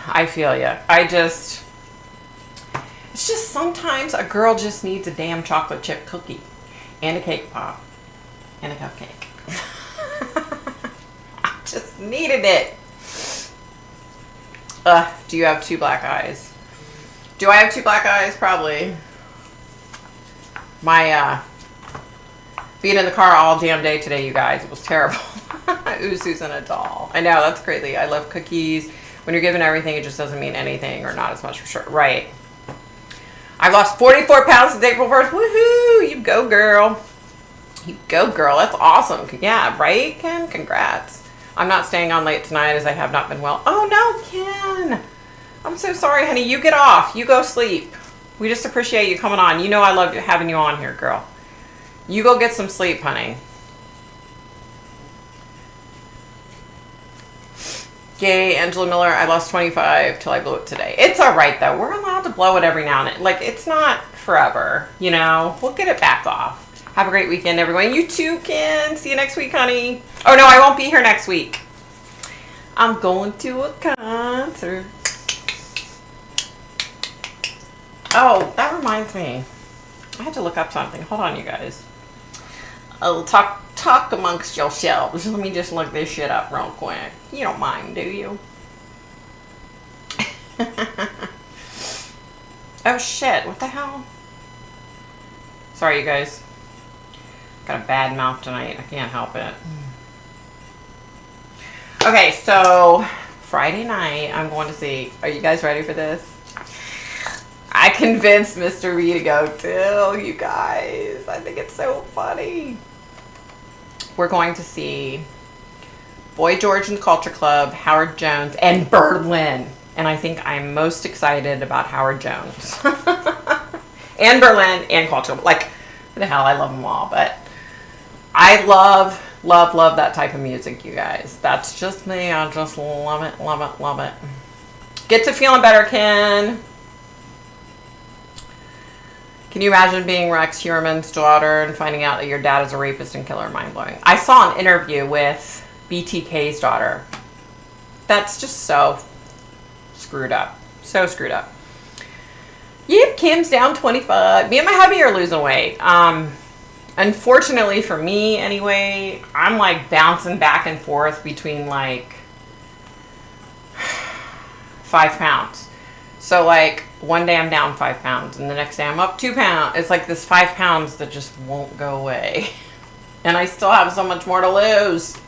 I feel you. It's just sometimes a girl just needs a damn chocolate chip cookie and a cake pop and a cupcake. I just needed it. Do you have 2 black eyes? Do I have 2 black eyes? Probably. My, being in the car all damn day today, you guys, it was terrible. Ooh, Susan, a doll. I know, that's crazy. I love cookies. When you're given everything, it just doesn't mean anything, or not as much for sure. Right. I've lost 44 pounds since April 1st. Woohoo! You go, girl. You go, girl. That's awesome. Yeah, right, Ken? Congrats. I'm not staying on late tonight as I have not been well. Oh, no, Ken. I'm so sorry, honey. You get off. You go sleep. We just appreciate you coming on. You know I love having you on here, girl. You go get some sleep, honey. Yay, Angela Miller, I lost 25 till I blew it today. It's all right, though. We're allowed to blow it every now and then. Like, it's not forever, you know? We'll get it back off. Have a great weekend, everyone. You too, Ken. See you next week, honey. Oh, no, I won't be here next week. I'm going to a concert. Oh, that reminds me. I had to look up something. Hold on, you guys. Oh, talk amongst yourselves. Let me just look this shit up real quick. You don't mind, do you? Oh shit, what the hell? Sorry, you guys. Got a bad mouth tonight. I can't help it. Okay, so Friday night I'm going to see. Are you guys ready for this? I convinced Mr. B to go too, you guys. I think it's so funny. We're going to see Boy George and the Culture Club, Howard Jones, and Berlin. And I think I'm most excited about Howard Jones. And Berlin and Culture. Like, what the hell, I love them all. But I love that type of music, you guys. That's just me. I just love it, love it, love it. Get to feeling better, Ken. Can you imagine being Rex Heuermann's daughter and finding out that your dad is a rapist and killer? Mind-blowing. I saw an interview with BTK's daughter. That's just so screwed up. So screwed up. Yep, Kim's down 25. Me and my hubby are losing weight. Unfortunately for me, anyway, I'm like bouncing back and forth between like 5 pounds. So like one day I'm down 5 pounds and the next day I'm up 2 pounds. It's like this 5 pounds that just won't go away. And I still have so much more to lose.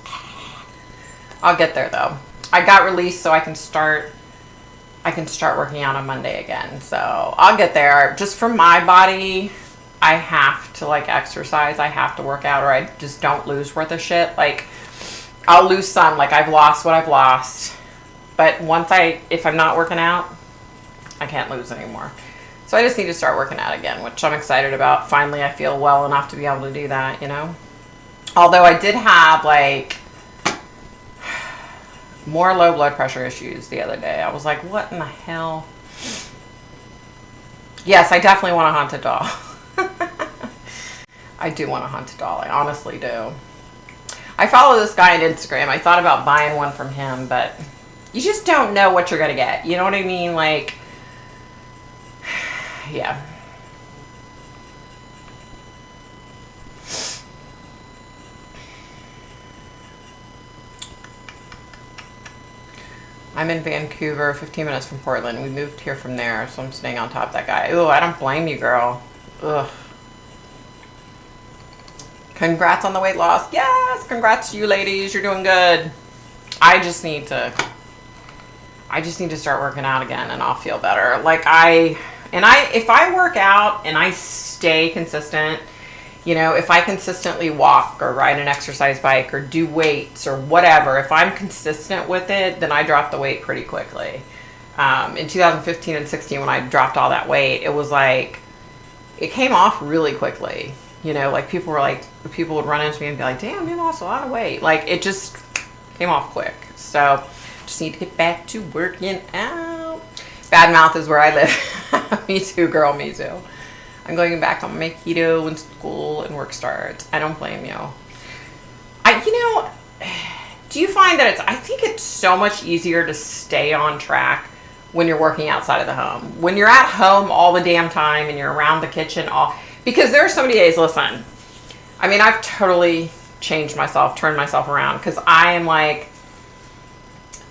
I'll get there though. I got released so I can start working out on Monday again. So I'll get there. Just for my body, I have to like exercise. I have to work out or I just don't lose worth of shit. Like I'll lose some, like I've lost what I've lost. But if I'm not working out, I can't lose anymore. So I just need to start working out again, which I'm excited about. Finally, I feel well enough to be able to do that, you know? Although I did have like more low blood pressure issues the other day. I was like, what in the hell? Yes, I definitely want a haunted doll. I do want a haunted doll. I honestly do. I follow this guy on Instagram. I thought about buying one from him, but you just don't know what you're going to get. You know what I mean? Like, yeah. I'm in Vancouver, 15 minutes from Portland. We moved here from there, so I'm staying on top of that guy. Ooh, I don't blame you, girl. Ugh. Congrats on the weight loss. Yes, congrats to you ladies. You're doing good. I just need to start working out again and I'll feel better. Like if I work out and I stay consistent, you know, if I consistently walk or ride an exercise bike or do weights or whatever, if I'm consistent with it, then I drop the weight pretty quickly. In 2015 and 16, when I dropped all that weight, it was like, it came off really quickly. You know, like people would run into me and be like, damn, you lost a lot of weight. Like it just came off quick. So just need to get back to working out. Bad mouth is where I live. Me too, girl, me too. I'm going back on my keto when school and work starts. I don't blame you. Do you find that I think it's so much easier to stay on track when you're working outside of the home. When you're at home all the damn time and you're around the kitchen because there are so many days, listen, I mean, I've totally changed myself, turned myself around because I am like,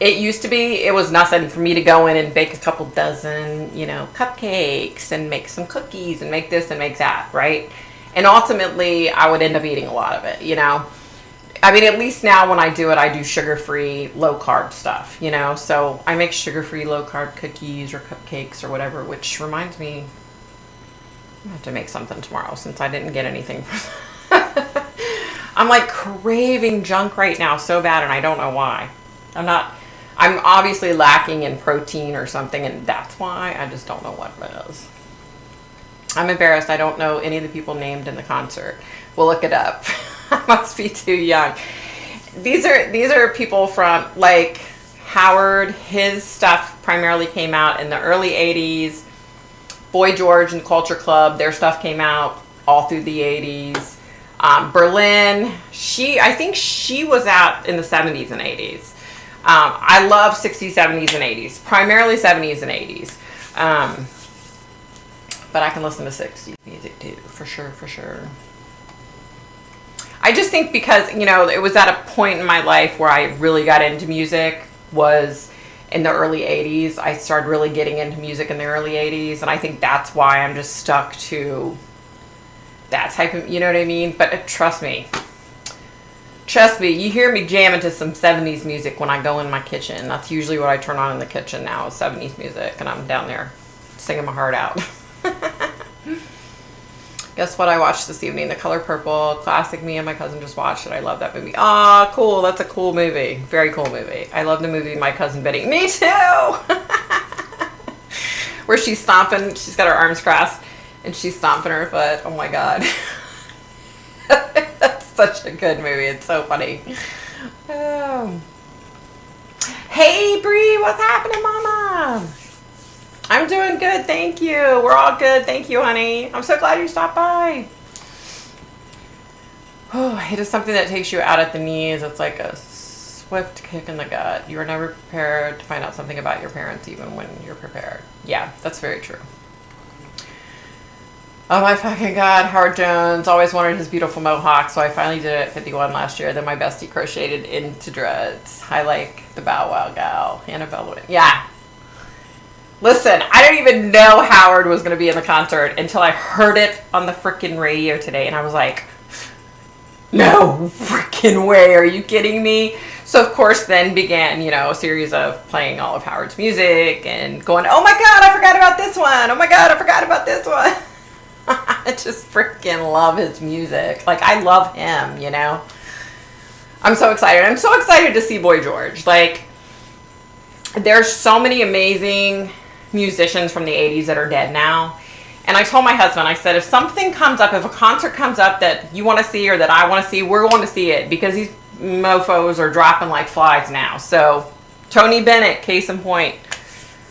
It used to be, it was nothing for me to go in and bake a couple dozen, cupcakes and make some cookies and make this and make that, right? And ultimately, I would end up eating a lot of it, I mean, at least now when I do it, I do sugar-free, low-carb stuff, So I make sugar-free, low-carb cookies or cupcakes or whatever, which reminds me, I have to make something tomorrow since I didn't get anything. I'm like craving junk right now so bad, and I don't know why. I'm obviously lacking in protein or something, and that's why. I just don't know what it is. I'm embarrassed. I don't know any of the people named in the concert. We'll look it up. I must be too young. These are people from, like, Howard. His stuff primarily came out in the early 80s. Boy George and Culture Club, their stuff came out all through the 80s. Berlin, I think she was out in the 70s and 80s. I love 60s, 70s, and 80s. Primarily 70s and 80s. But I can listen to 60s music too, for sure. I just think because, it was at a point in my life where I really got into music, was in the early 80s. I started really getting into music in the early 80s, and I think that's why I'm just stuck to that type of, you know what I mean? But trust me, you hear me jamming to some 70s music when I go in my kitchen. That's usually what I turn on in the kitchen now, is 70s music, and I'm down there singing my heart out. Guess what I watched this evening? The Color Purple, classic. Me and my cousin just watched it. I love that movie. Ah, cool. That's a cool movie. Very cool movie. I love the movie My Cousin Betty. Me too! Where she's stomping. She's got her arms crossed, and she's stomping her foot. Oh my God. That's such a good movie. It's so funny. Oh. Hey, Bree. What's happening, Mama? I'm doing good, thank you. We're all good, thank you, honey. I'm so glad you stopped by. Oh, it is something that takes you out at the knees. It's like a swift kick in the gut. You are never prepared to find out something about your parents, even when you're prepared. Yeah, that's very true. Oh my fucking God, Howard Jones. Always wanted his beautiful mohawk, so I finally did it at 51 last year. Then my bestie crocheted into dreads. I like the Bow Wow gal, Annabelle. Yeah. Listen, I didn't even know Howard was going to be in the concert until I heard it on the freaking radio today. And I was like, no freaking way. Are you kidding me? So, of course, then began, a series of playing all of Howard's music and going, oh my God, I forgot about this one. Oh my God, I forgot about this one. I just freaking love his music. Like, I love him, I'm so excited. I'm so excited to see Boy George. Like, there's so many amazing musicians from the 80s that are dead now. And I told my husband, I said, if something comes up, if a concert comes up that you want to see or that I want to see, we're going to see it, because these mofos are dropping like flies now. So Tony Bennett, case in point.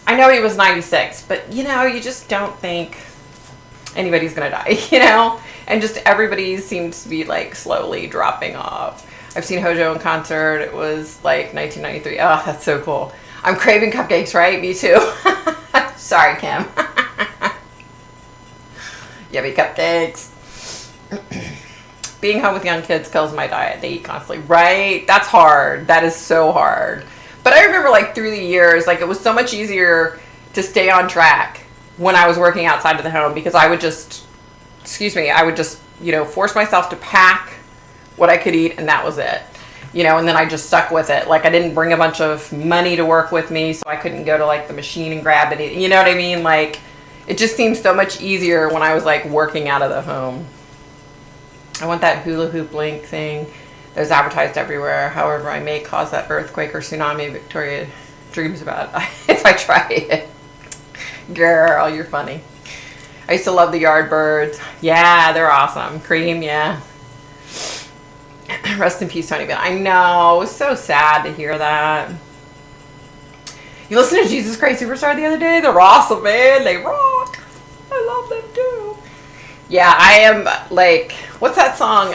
I know he was 96, but you just don't think anybody's going to die, and just everybody seems to be like slowly dropping off. I've seen Hojo in concert. It was like 1993. Oh, that's so cool. I'm craving cupcakes, right? Me too. Sorry, Kim. Yummy cupcakes. Being home with young kids kills my diet. They eat constantly, right? That's hard. That is so hard. But I remember, like, through the years, like, it was so much easier to stay on track when I was working outside of the home, because I would just, force myself to pack what I could eat, and that was it. And then I just stuck with it. Like, I didn't bring a bunch of money to work with me, so I couldn't go to, like, the machine and grab it. You know what I mean? Like, it just seems so much easier when I was, like, working out of the home. I want that hula hoop link thing that is advertised everywhere. However, I may cause that earthquake or tsunami Victoria dreams about if I try it. Girl, you're funny. I used to love the Yardbirds. Yeah, they're awesome. Cream, yeah. Rest in peace, Tony Bennett. I know. It was so sad to hear that. You listened to Jesus Christ Superstar the other day? They're awesome, man. They rock. I love them too. Yeah, I am like, what's that song?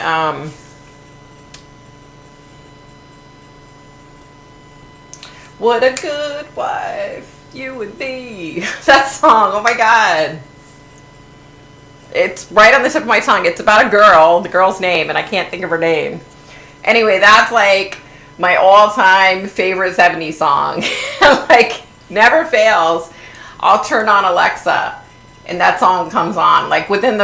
What a good wife you would be. That song. Oh my God. It's right on the tip of my tongue. It's about a girl, the girl's name, and I can't think of her name. Anyway, that's like my all-time favorite 70s song. Like, never fails. I'll turn on Alexa and that song comes on. Like within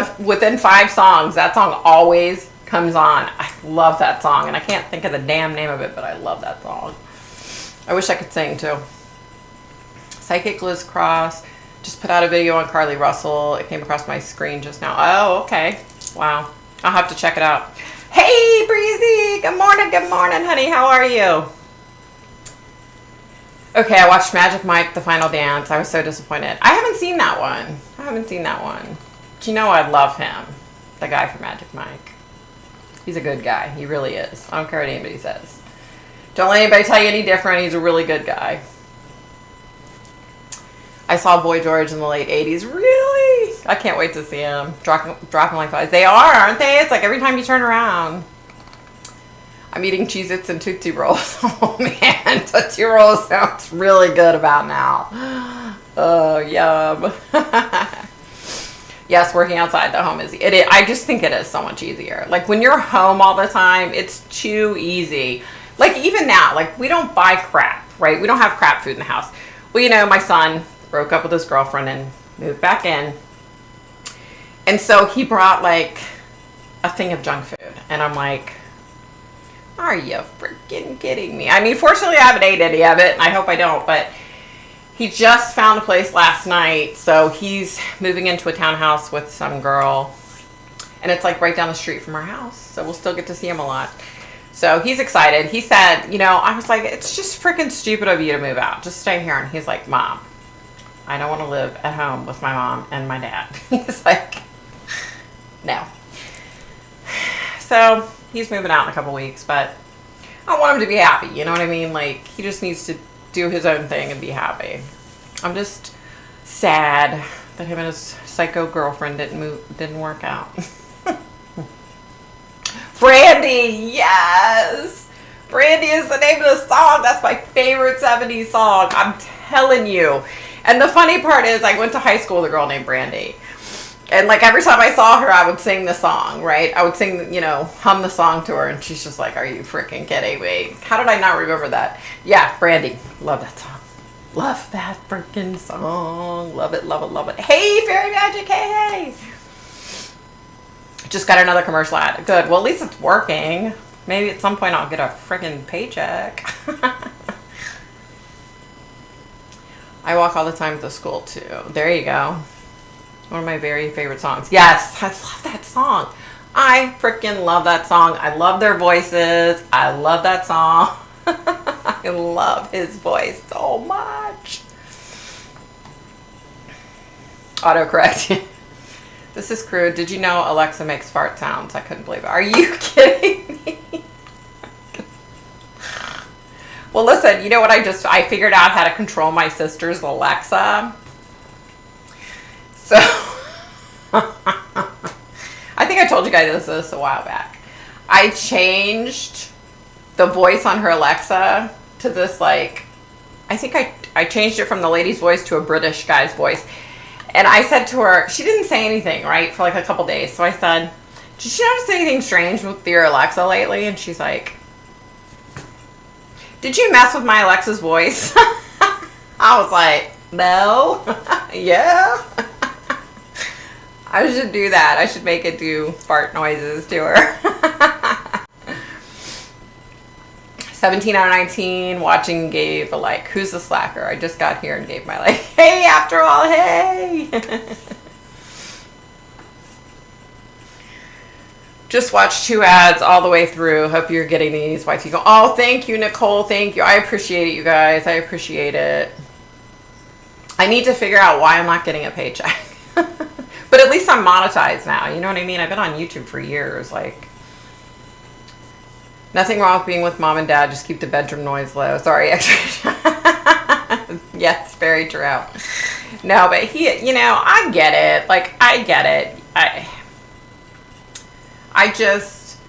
5 songs, that song always comes on. I love that song, and I can't think of the damn name of it, but I love that song. I wish I could sing too. Psychic Liz Cross just put out a video on Carly Russell. It came across my screen just now. Oh, okay. Wow. I'll have to check it out. Hey, Breezy. Good morning, honey. How are you? Okay, I watched Magic Mike, The Final Dance. I was so disappointed. I haven't seen that one. But you know I love him. The guy from Magic Mike. He's a good guy. He really is. I don't care what anybody says. Don't let anybody tell you any different. He's a really good guy. I saw Boy George in the late 80s. Really? I can't wait to see him. Dropping like flies. They are, aren't they? It's like every time you turn around. I'm eating Cheez-Its and Tootsie Rolls. Oh, man. Tootsie Rolls sounds really good about now. Oh, yum. Yes, working outside the home is. I just think it is so much easier. Like, when you're home all the time, it's too easy. Like, even now, like, we don't buy crap, right? We don't have crap food in the house. Well, you know, my son broke up with his girlfriend and moved back in. And so he brought, like, a thing of junk food. And I'm like, are you freaking kidding me? I mean, fortunately, I haven't ate any of it, and I hope I don't, but he just found a place last night, so he's moving into a townhouse with some girl, and it's like right down the street from our house, so we'll still get to see him a lot. So he's excited. He said, you know, I was like, it's just freaking stupid of you to move out. Just stay here. And he's like, Mom, I don't want to live at home with my mom and my dad. He's like, no. So he's moving out in a couple weeks, but I want him to be happy. You know what I mean? Like, he just needs to do his own thing and be happy. I'm just sad that him and his psycho girlfriend didn't work out. Brandy, yes! Brandy is the name of the song. That's my favorite 70s song. I'm telling you. And the funny part is I went to high school with a girl named Brandy. And like every time I saw her, I would sing the song, right? I would sing, you know, hum the song to her. And she's just like, are you freaking kidding me? How did I not remember that? Yeah, Brandy. Love that song. Love that freaking song. Love it, love it, love it. Hey, Fairy Magic. Hey. Just got another commercial ad. Good. Well, at least it's working. Maybe at some point I'll get a freaking paycheck. I walk all the time to school too. There you go. One of my very favorite songs. Yes, I love that song. I freaking love that song. I love their voices. I love that song. I love his voice so much. Autocorrect. This is crude. Did you know Alexa makes fart sounds? I couldn't believe it. Are you kidding me? Well, listen, you know what I figured out how to control my sister's Alexa. So, I think I told you guys this a while back. I changed the voice on her Alexa to this, like, I think I changed it from the lady's voice to a British guy's voice. And I said to her, she didn't say anything, right, for like a couple days. So I said, did you notice anything strange with your Alexa lately? And she's like, did you mess with my Alexa's voice? I was like, no. Yeah. I should do that. I should make it do fart noises to her. 17 out of 19, watching gave a like. Who's the slacker? I just got here and gave my like. Hey, after all, hey! Just watched 2 ads all the way through. Hope you're getting these. YT go. Oh, thank you, Nicole. Thank you. I appreciate it, you guys. I appreciate it. I need to figure out why I'm not getting a paycheck. But at least I'm monetized now. You know what I mean? I've been on YouTube for years. Like, nothing wrong with being with mom and dad. Just keep the bedroom noise low. Sorry, extra. Yes, very true. No, but he, you know, I get it. Like, I get it. I just,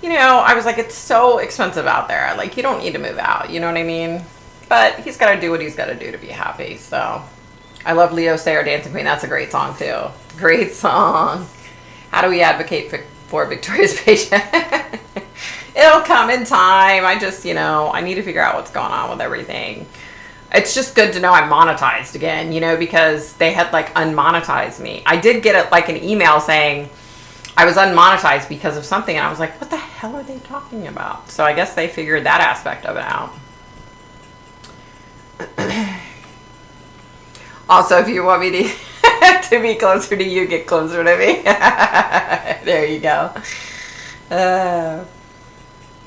you know, I was like, it's so expensive out there. Like, you don't need to move out. You know what I mean? But he's got to do what he's got to do to be happy. So, I love Leo Sayer, Dancing Queen. That's a great song, too. Great song. How do we advocate for Victoria's paycheck? It'll come in time. I just, I need to figure out what's going on with everything. It's just good to know I'm monetized again, because they had like unmonetized me. I did get like an email saying I was unmonetized because of something, and I was like, what the hell are they talking about? So I guess they figured that aspect of it out. Also, if you want me to be closer to you, get closer to me. There you go.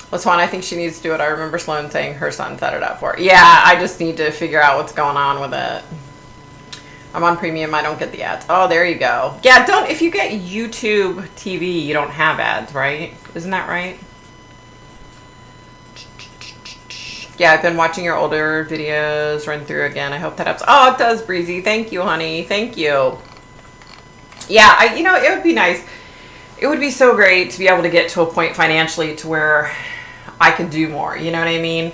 What's one I think she needs to do it? I remember Sloan saying her son set it up for her. Yeah, I just need to figure out what's going on with it. I'm on premium. I don't get the ads. Oh, there you go. Yeah, if you get YouTube TV, you don't have ads, right? Isn't that right? Yeah, I've been watching your older videos run through again. I hope that helps. Oh, it does, Breezy. Thank you, honey. Thank you. Yeah, it would be nice. It would be so great to be able to get to a point financially to where I could do more. You know what I mean?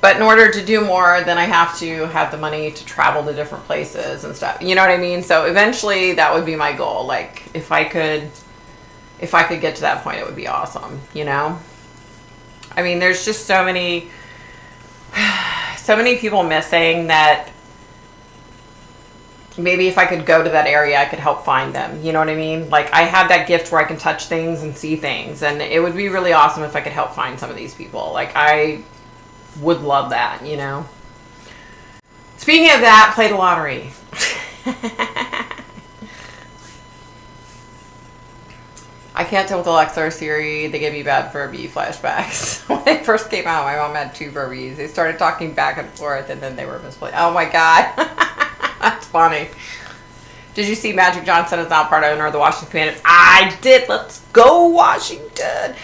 But in order to do more, then I have to have the money to travel to different places and stuff. You know what I mean? So eventually that would be my goal. Like if I could get to that point, it would be awesome, I mean, there's just so many people missing that maybe if I could go to that area, I could help find them. You know what I mean? Like I have that gift where I can touch things and see things, and it would be really awesome if I could help find some of these people. Like I would love that, Speaking of that, play the lottery. I can't tell with Alexa or Siri. They give me bad Furby flashbacks. When they first came out, my mom had 2 Furbies. They started talking back and forth, and then they were misplaced. Oh my God. That's funny. Did you see Magic Johnson is now part owner of the Washington Commanders? I did. Let's go, Washington.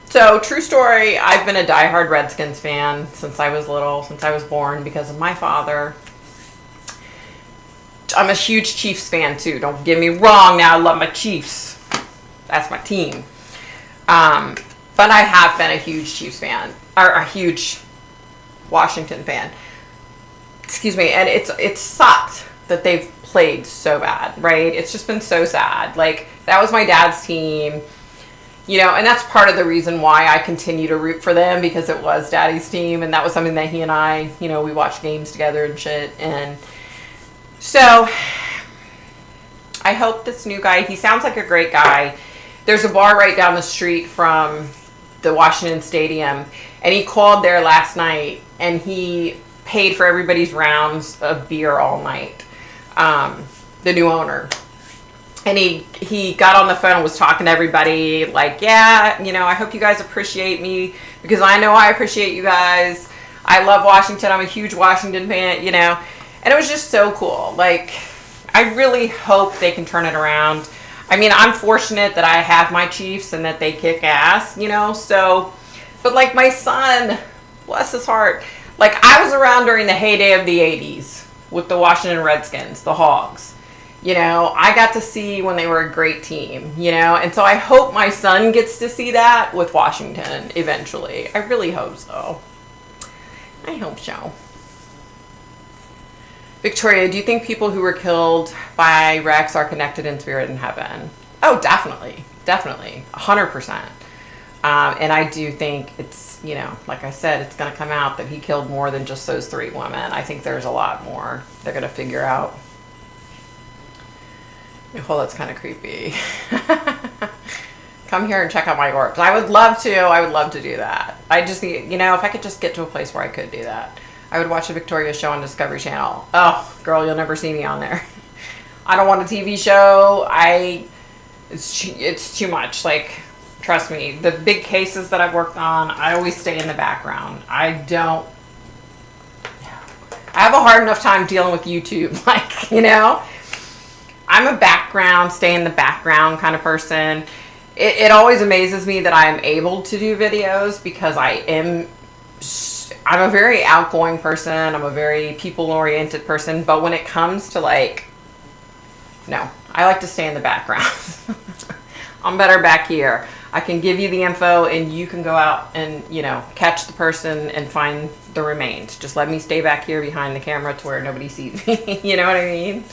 So, true story, I've been a diehard Redskins fan since I was little, since I was born, because of my father. I'm a huge Chiefs fan, too. Don't get me wrong now, I love my Chiefs. That's my team. But I have been a huge Chiefs fan, or a huge Washington fan. Excuse me, and it's sucked that they've played so bad, right? It's just been so sad. Like, that was my dad's team. And that's part of the reason why I continue to root for them, because it was Daddy's team, and that was something that he and I, we watched games together and shit. And so I hope this new guy, he sounds like a great guy. There's a bar right down the street from the Washington Stadium, and he called there last night, and he paid for everybody's rounds of beer all night. The new owner. And he got on the phone and was talking to everybody like, yeah, I hope you guys appreciate me, because I know I appreciate you guys. I love Washington. I'm a huge Washington fan, And it was just so cool. Like, I really hope they can turn it around. I mean, I'm fortunate that I have my Chiefs and that they kick ass, So, but like my son, bless his heart. Like I was around during the heyday of the 80s with the Washington Redskins, the Hogs. I got to see when they were a great team, and so I hope my son gets to see that with Washington eventually. I really hope so. I hope so. Victoria, do you think people who were killed by Rex are connected in spirit in heaven? Oh, definitely. Definitely. 100%. And I do think it's, like I said, it's going to come out that he killed more than just those 3 women. I think there's a lot more they're going to figure out. Nicole, that's kind of creepy. Come here and check out my orbs. I would love to. I would love to do that. I just need, if I could just get to a place where I could do that. I would watch a Victoria show on Discovery Channel. Oh, girl, you'll never see me on there. I don't want a TV show. It's too much. Like, trust me. The big cases that I've worked on, I always stay in the background. I have a hard enough time dealing with YouTube. Like, I'm a background, stay in the background kind of person. It always amazes me that I am able to do videos because I'm a very outgoing person. I'm a very people-oriented person. But when it comes to no, I like to stay in the background. I'm better back here. I can give you the info and you can go out and, catch the person and find the remains. Just let me stay back here behind the camera to where nobody sees me. You know what I mean?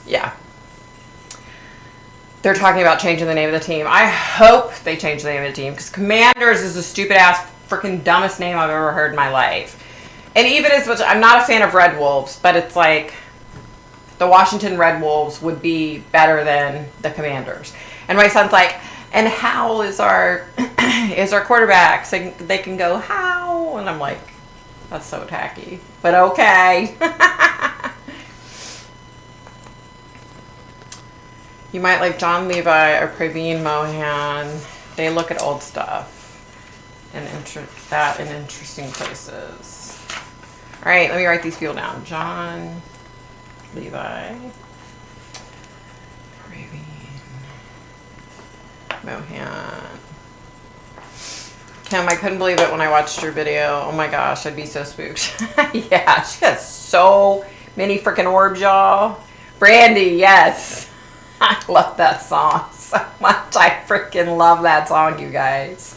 Yeah. They're talking about changing the name of the team. I hope they change the name of the team, because Commanders is the stupid ass freaking dumbest name I've ever heard in my life. And even as much, I'm not a fan of Red Wolves, but it's like the Washington Red Wolves would be better than the Commanders. And my son's like, and Howell is our quarterback, so they can go How, and I'm like, that's so tacky, but okay. You might like John Levi or Praveen Mohan. They look at old stuff and that in interesting places. All right, let me write these people down. John Levi, Praveen Mohan. Kim, I couldn't believe it when I watched your video. Oh my gosh, I'd be so spooked. Yeah, she has so many freaking orbs, y'all. Brandy, yes. I love that song so much. I freaking love that song, you guys.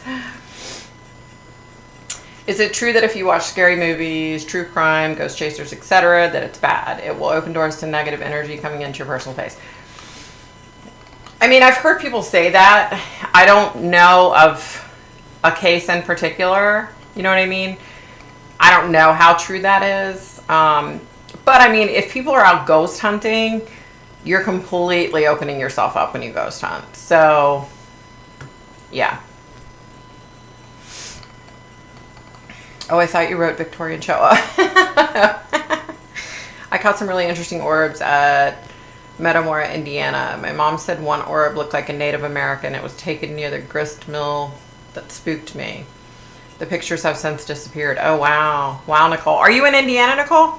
Is it true that if you watch scary movies, true crime, ghost chasers, etc., that it's bad? It will open doors to negative energy coming into your personal space. I mean, I've heard people say that. I don't know of a case in particular. You know what I mean? I don't know how true that is. But I mean, if people are out ghost hunting, you're completely opening yourself up when you ghost hunt. So, yeah. Oh, I thought you wrote Victorian Showa. I caught some really interesting orbs at Metamora, Indiana. My mom said one orb looked like a Native American. It was taken near the grist mill. That spooked me. The pictures have since disappeared. Oh, wow. Wow, Nicole. Are you in Indiana, Nicole?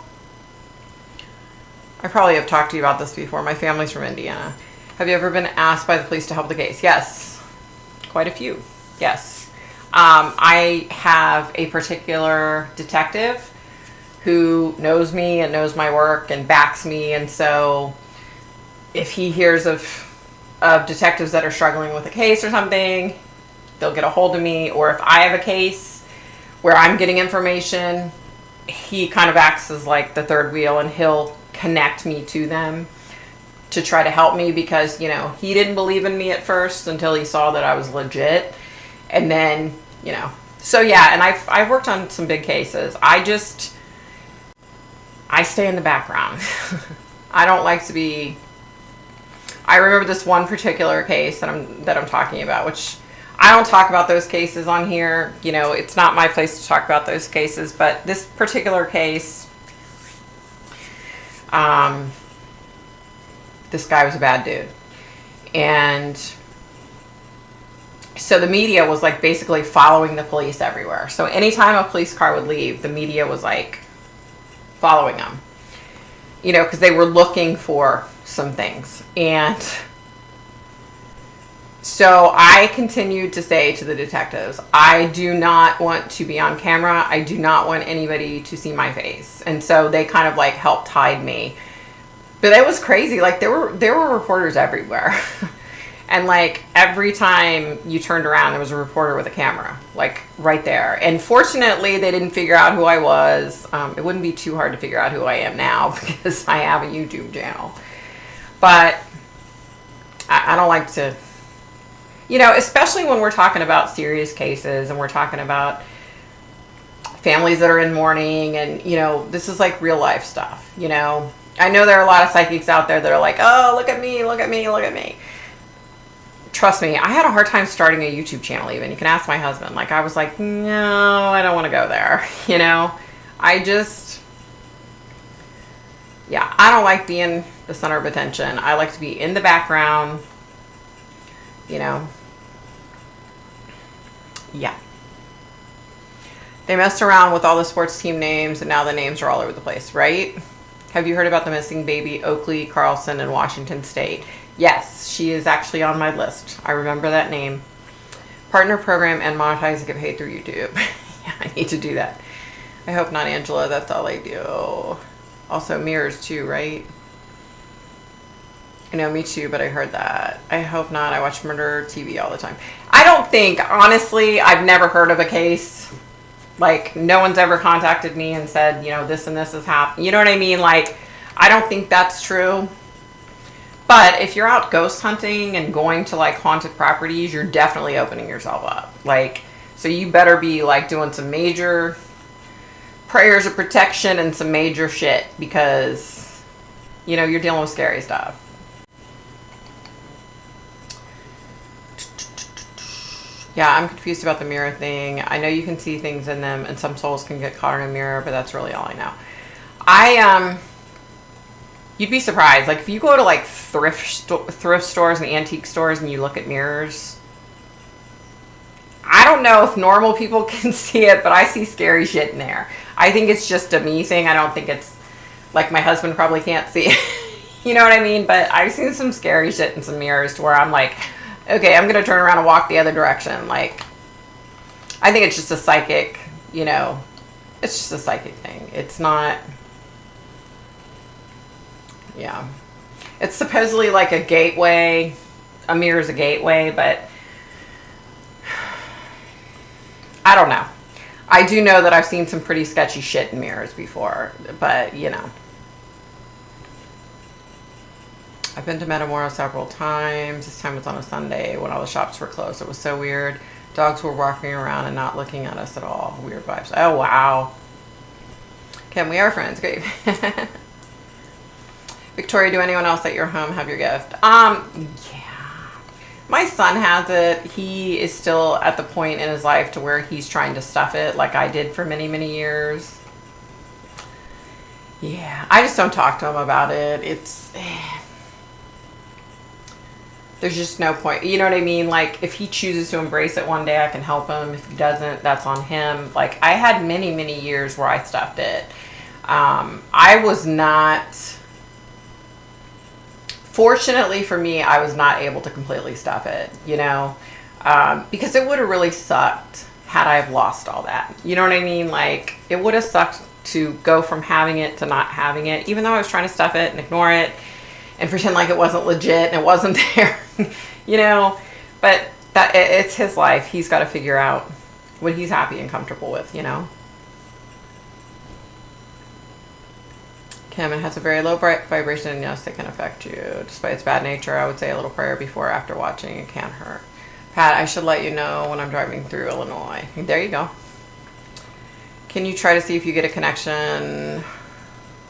I probably have talked to you about this before. My family's from Indiana. Have you ever been asked by the police to help the case? Yes. Quite a few. Yes. I have a particular detective who knows me and knows my work and backs me. And so if he hears of detectives that are struggling with a case or something, they'll get a hold of me. Or if I have a case where I'm getting information, he kind of acts as like the third wheel, and he'll connect me to them to try to help me, because, you know, he didn't believe in me at first until he saw that I was legit. And then, you know, so yeah, and I've worked on some big cases. I stay in the background. I don't like to be. I remember this one particular case that I'm talking about, which I don't talk about those cases on here. You know, it's not my place to talk about those cases, but this particular case, this guy was a bad dude. And so the media was like basically following the police everywhere. So anytime a police car would leave, the media was like following them, you know, because they were looking for some things. And so I continued to say to the detectives, I do not want to be on camera. I do not want anybody to see my face. And so they kind of like helped hide me. But it was crazy. Like there were reporters everywhere. And like every time you turned around, there was a reporter with a camera, like right there. And fortunately, they didn't figure out who I was. It wouldn't be too hard to figure out who I am now because I have a YouTube channel. But I don't like to, you know, especially when we're talking about serious cases and we're talking about families that are in mourning, and, you know, this is like real life stuff, you know. I know there are a lot of psychics out there that are like, oh, look at me, look at me, look at me. Trust me, I had a hard time starting a YouTube channel even. You can ask my husband. Like, I was like, no, I don't want to go there. You know, I don't like being the center of attention. I like to be in the background, you know. Yeah. They messed around with all the sports team names, and now the names are all over the place, right? Have you heard about the missing baby Oakley Carlson in Washington State? Yes, she is actually on my list. I remember that name. Partner program and monetize and get paid through YouTube. Yeah, I need to do that. I hope not, Angela. That's all I do. Also mirrors too, right? I know, me too, but I heard that. I hope not. I watch murder TV all the time. I don't think, honestly, I've never heard of a case. Like, no one's ever contacted me and said, you know, this and this has happened. You know what I mean? Like, I don't think that's true. But if you're out ghost hunting and going to like haunted properties, you're definitely opening yourself up. Like, so you better be like doing some major prayers of protection and some major shit, because, you know, you're dealing with scary stuff. Yeah, I'm confused about the mirror thing. I know you can see things in them, and some souls can get caught in a mirror, but that's really all I know. You'd be surprised. Like, if you go to like thrift stores and antique stores and you look at mirrors, I don't know if normal people can see it, but I see scary shit in there. I think it's just a me thing. I don't think it's like my husband probably can't see it. You know what I mean? But I've seen some scary shit in some mirrors to where I'm like, okay, I'm going to turn around and walk the other direction. Like, I think it's just a psychic, you know, it's just a psychic thing. It's not, yeah. It's supposedly like a gateway. A mirror is a gateway, but I don't know. I do know that I've seen some pretty sketchy shit in mirrors before, but, you know. I've been to Metamora several times. This time was on a Sunday when all the shops were closed. It was so weird. Dogs were walking around and not looking at us at all. Weird vibes. Oh, wow. Kim, we are friends. Great. Victoria, do anyone else at your home have your gift? Yeah. My son has it. He is still at the point in his life to where he's trying to stuff it like I did for many, many years. Yeah. I just don't talk to him about it. It's... There's just no point. You know what I mean? Like, if he chooses to embrace it one day, I can help him. If he doesn't, that's on him. Like, I had many, many years where I stuffed it. I was not... Fortunately for me, I was not able to completely stuff it, you know? Because it would have really sucked had I have lost all that. You know what I mean? Like, it would have sucked to go from having it to not having it, even though I was trying to stuff it and ignore it and pretend like it wasn't legit and it wasn't there, you know? But that it's his life. He's got to figure out what he's happy and comfortable with, you know? Kim, it has a very low vibration, and yes, it can affect you. Despite its bad nature, I would say a little prayer before or after watching. It can't hurt. Pat, I should let you know when I'm driving through Illinois. There you go. Can you try to see if you get a connection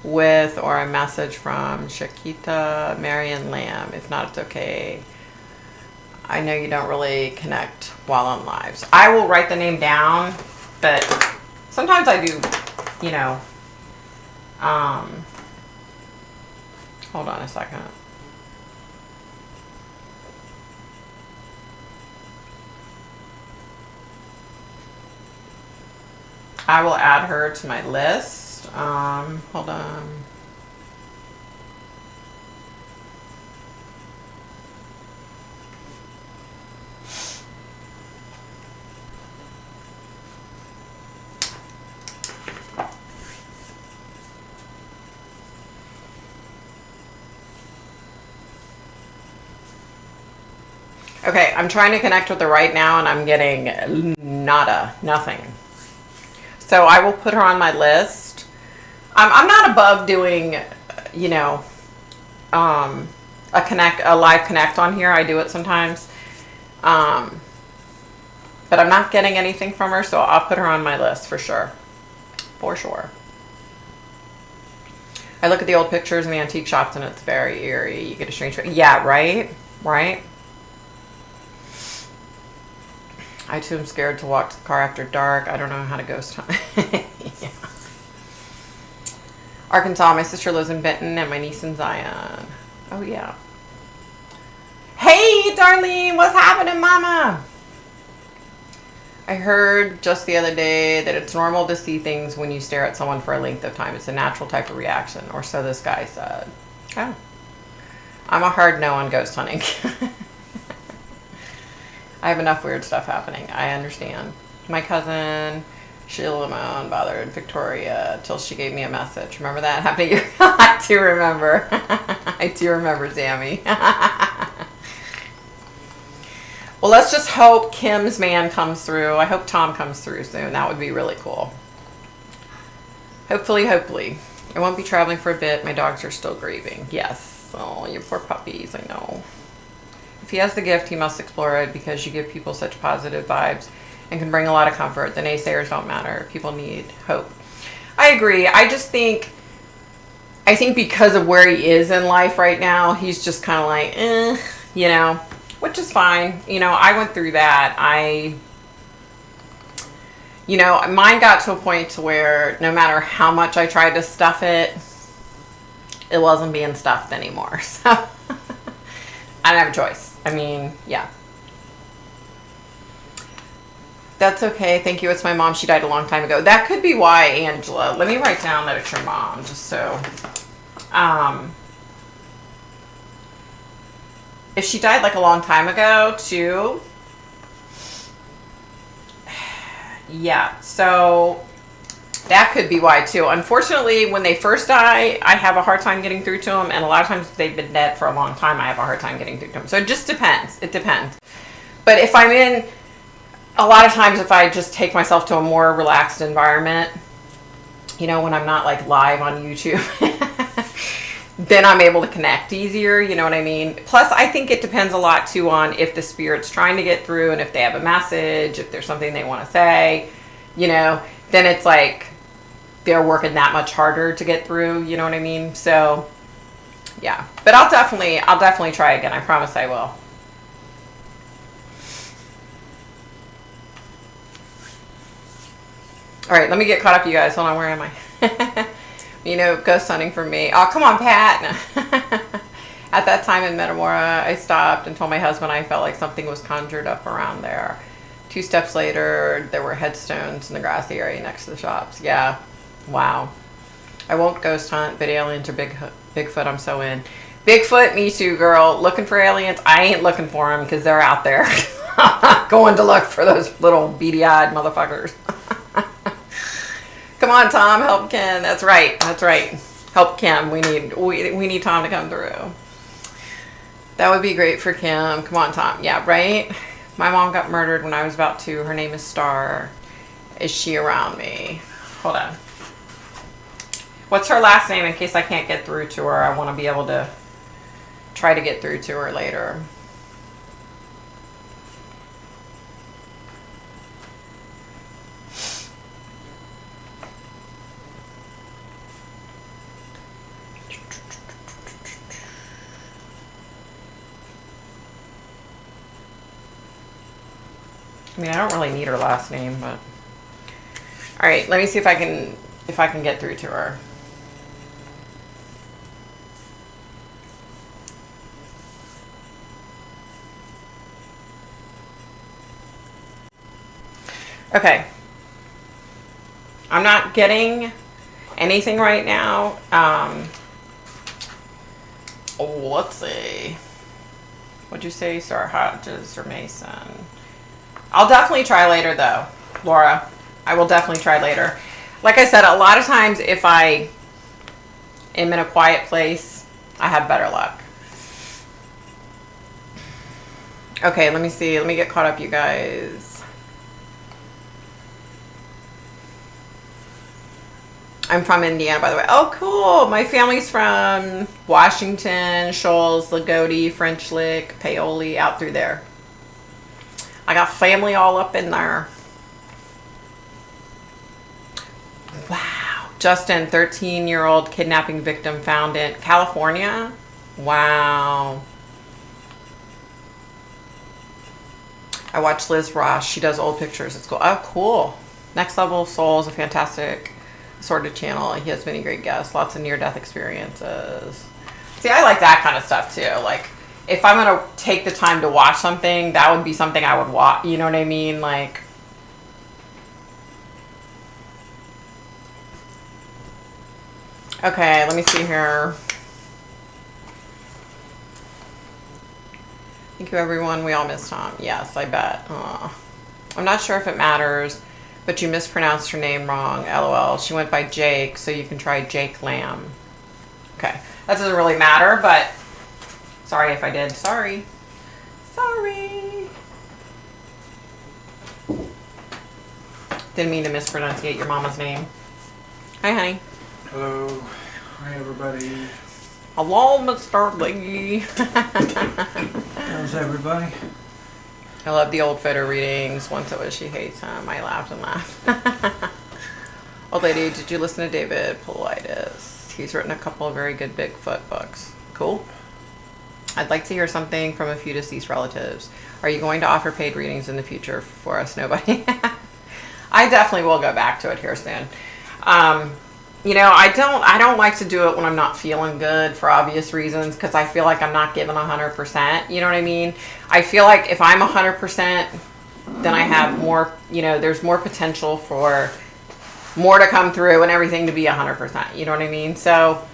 with or a message from Shakita, Marion Lamb? If not, it's okay. I know you don't really connect while on lives. I will write the name down, but sometimes I do, you know, hold on a second. I will add her to my list. Hold on. Okay, I'm trying to connect with her right now and I'm getting nada, nothing. So I will put her on my list. I'm not above doing, you know, a live connect on here. I do it sometimes. But I'm not getting anything from her, so I'll put her on my list for sure. For sure. I look at the old pictures in the antique shops and it's very eerie. You get a strange feeling. Yeah, right? Right? I too am scared to walk to the car after dark. I don't know how to ghost hunt. Yeah. Arkansas, my sister lives in Benton and my niece in Zion. Oh yeah. Hey Darlene, what's happening, mama? I heard just the other day that it's normal to see things when you stare at someone for a length of time. It's a natural type of reaction, or so this guy said. Oh. I'm a hard no on ghost hunting. I have enough weird stuff happening. I understand. My cousin, Sheila Lamone, bothered Victoria till she gave me a message. Remember that happening? I do remember. I do remember, Zammy. Well, let's just hope Kim's man comes through. I hope Tom comes through soon. That would be really cool. Hopefully, hopefully. I won't be traveling for a bit. My dogs are still grieving. Yes. Oh, you poor puppies, I know. If he has the gift, he must explore it because you give people such positive vibes and can bring a lot of comfort. The naysayers don't matter. People need hope. I agree. I think because of where he is in life right now, he's just kind of like, you know, which is fine. You know, I went through that. You know, mine got to a point to where no matter how much I tried to stuff it, it wasn't being stuffed anymore. So I didn't have a choice. I mean, yeah. That's okay. Thank you. It's my mom. She died a long time ago. That could be why, Angela. Let me write down that it's your mom, just so. If she died like a long time ago, too. Yeah. So that could be why, too. Unfortunately, when they first die, I have a hard time getting through to them. And a lot of times, if they've been dead for a long time, I have a hard time getting through to them. So it just depends. It depends. But if I'm in... A lot of times if I just take myself to a more relaxed environment, you know, when I'm not like live on YouTube, then I'm able to connect easier, you know what I mean? Plus, I think it depends a lot too on if the spirit's trying to get through and if they have a message, if there's something they want to say, you know, then it's like they're working that much harder to get through, you know what I mean? So, yeah. But I'll definitely try again. I promise I will. All right, let me get caught up, you guys. Hold on, where am I? You know, ghost hunting for me. Oh, come on, Pat. At that time in Metamora, I stopped and told my husband I felt like something was conjured up around there. 2 steps later, there were headstones in the grassy area next to the shops. Yeah, wow. I won't ghost hunt, but aliens are Bigfoot, I'm so in. Bigfoot, me too, girl. Looking for aliens? I ain't looking for them because they're out there. I'm not going to look for those little beady-eyed motherfuckers. Come on, Tom, help Ken. That's right. That's right. Help Kim. We need Tom to come through. That would be great for Kim. Come on, Tom. Yeah, right? My mom got murdered when I was about 2. Her name is Star. Is she around me? Hold on. What's her last name in case I can't get through to her? I want to be able to try to get through to her later. I mean, I don't really need her last name, but all right. Let me see if I can get through to her. Okay. I'm not getting anything right now. Let's see. What'd you say, Sir Hodges or Mason? I'll definitely try later, though, Laura. I will definitely try later. Like I said, a lot of times if I am in a quiet place, I have better luck. Okay, let me see. Let me get caught up, you guys. I'm from Indiana, by the way. Oh, cool. My family's from Washington, Shoals, Lagodi, French Lick, Paoli, out through there. I got family all up in there. Wow. Justin, 13-year-old kidnapping victim found in California. Wow. I watched Liz Ross. She does old pictures. It's cool. Oh, cool. Next Level Soul is a fantastic assorted channel. He has many great guests. Lots of near-death experiences. See, I like that kind of stuff, too. Like, if I'm going to take the time to watch something, that would be something I would watch. You know what I mean? Like, okay, let me see here. Thank you, everyone. We all miss Tom. Yes, I bet. I'm not sure if it matters, but you mispronounced her name wrong. LOL. She went by Jake, so you can try Jake Lamb. Okay. That doesn't really matter, but sorry if I did. Sorry. Sorry. Didn't mean to mispronunciate your mama's name. Hi, honey. Hello. Hi, everybody. Hello, Mr. Lee. How's everybody? I love the old photo readings. Once it was she hates him. I laughed and laughed. Old lady, did you listen to David Paulides? He's written a couple of very good Bigfoot books. Cool. I'd like to hear something from a few deceased relatives. Are you going to offer paid readings in the future for us? Nobody. I definitely will go back to it here soon. You know, I don't like to do it when I'm not feeling good for obvious reasons, because I feel like I'm not giving 100%. You know what I mean? I feel like if I'm 100%, then I have more, you know, there's more potential for more to come through and everything to be 100%. You know what I mean? So,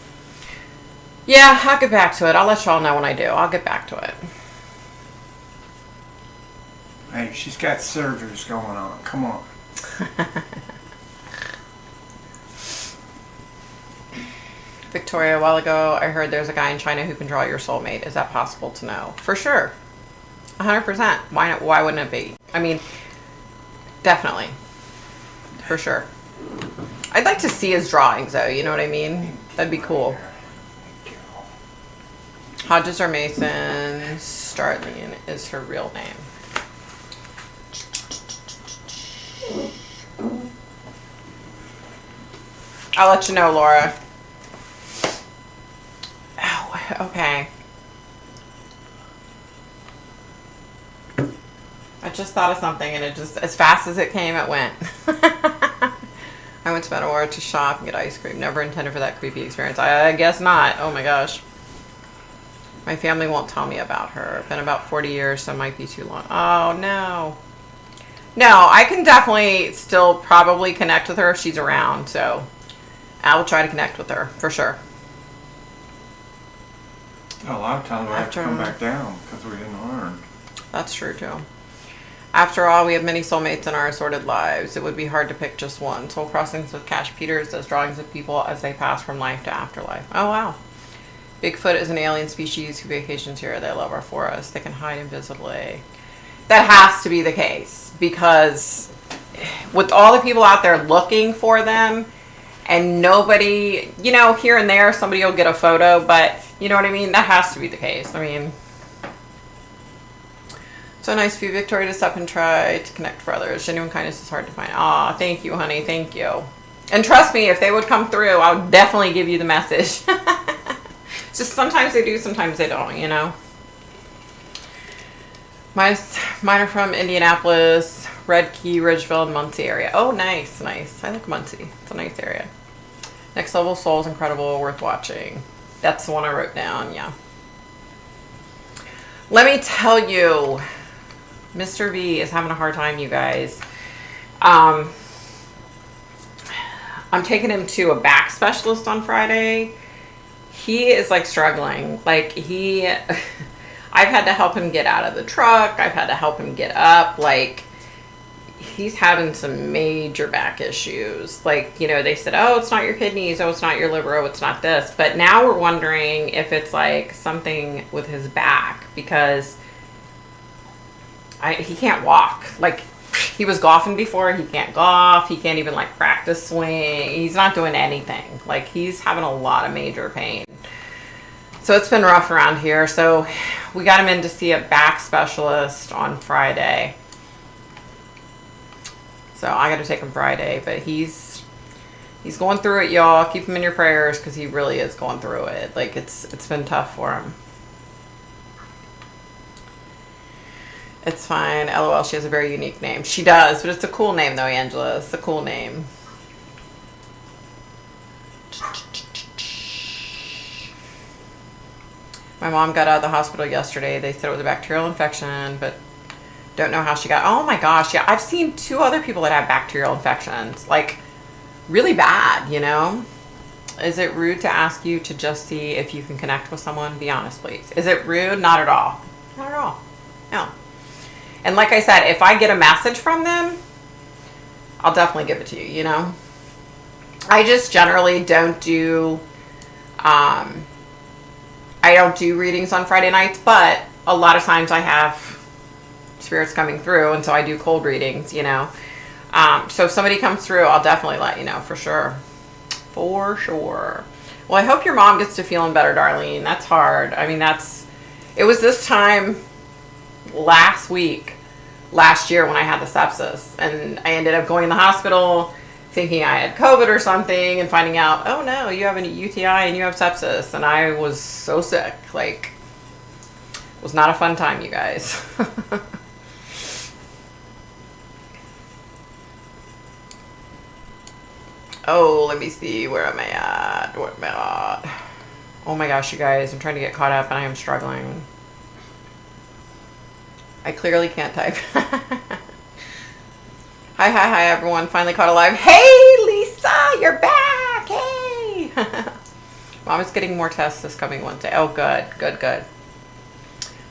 yeah, I'll get back to it. I'll let y'all know when I do. I'll get back to it. Hey, she's got surgeries going on. Come on. Victoria, a while ago, I heard there's a guy in China who can draw your soulmate. Is that possible to know? For sure. 100%. Why not? Why wouldn't it be? I mean, definitely. For sure. I'd like to see his drawings, though. You know what I mean? That'd be cool. Hodges or Mason, Starling is her real name. I'll let you know, Laura. Oh, okay. I just thought of something, and it just, as fast as it came, it went. I went to Meadowar to shop and get ice cream. Never intended for that creepy experience. I guess not. Oh my gosh. My family won't tell me about her. Been about 40 years, so it might be too long. Oh, no. No, I can definitely still probably connect with her if she's around, so I will try to connect with her, for sure. A lot of times we have to come back down because we didn't learn. That's true, too. After all, we have many soulmates in our assorted lives. It would be hard to pick just one. Soul Crossings with Cash Peters does drawings of people as they pass from life to afterlife. Oh, wow. Bigfoot is an alien species who vacations here. They love our forest. They can hide invisibly. That has to be the case, because with all the people out there looking for them, and nobody, you know, here and there somebody will get a photo, but you know what I mean? That has to be the case. I mean, so nice of you, Victoria, to step and try to connect for others. Genuine kindness is hard to find. Aw, thank you, honey. Thank you. And trust me, if they would come through, I would definitely give you the message. Just sometimes they do, sometimes they don't, you know. Mine are from Indianapolis, Red Key, Ridgeville, and Muncie area. Oh, nice, nice. I like Muncie. It's a nice area. Next Level Soul is incredible, worth watching. That's the one I wrote down, yeah. Let me tell you, Mr. V is having a hard time, you guys. I'm taking him to a back specialist on Friday. He is like struggling. Like I've had to help him get out of the truck. I've had to help him get up. Like, he's having some major back issues. Like, you know, they said, oh, it's not your kidneys. Oh, it's not your liver. Oh, it's not this. But now we're wondering if it's like something with his back, because he can't walk. Like, he was golfing before. He can't golf. He can't even like practice swing. He's not doing anything. Like, he's having a lot of major pain. So it's been rough around here. So we got him in to see a back specialist on Friday. So I got to take him Friday, but he's going through it, y'all. Keep him in your prayers, because he really is going through it. Like, it's been tough for him. It's fine. LOL, she has a very unique name. She does, but it's a cool name though, Angela. It's a cool name. My mom got out of the hospital yesterday. They said it was a bacterial infection, but don't know how she got. Oh my gosh, yeah. I've seen 2 other people that have bacterial infections. Like, really bad, you know? Is it rude to ask you to just see if you can connect with someone? Be honest, please. Is it rude? Not at all. Not at all. No. And like I said, if I get a message from them, I'll definitely give it to you, you know? I just generally don't do... I don't do readings on Friday nights, but a lot of times I have spirits coming through, and so I do cold readings, you know. So if somebody comes through, I'll definitely let you know, for sure. For sure. Well, I hope your mom gets to feeling better, Darlene. That's hard. I mean, it was this time last year when I had the sepsis, and I ended up going to the hospital thinking I had COVID or something, and finding out, oh no, you have a UTI and you have sepsis. And I was so sick. Like, it was not a fun time, you guys. Oh, let me see. Where am I at? Oh my gosh, you guys. I'm trying to get caught up and I am struggling. I clearly can't type. Hi, everyone. Finally caught alive. Hey, Lisa, you're back. Hey. Mom is getting more tests this coming Wednesday. Oh, good.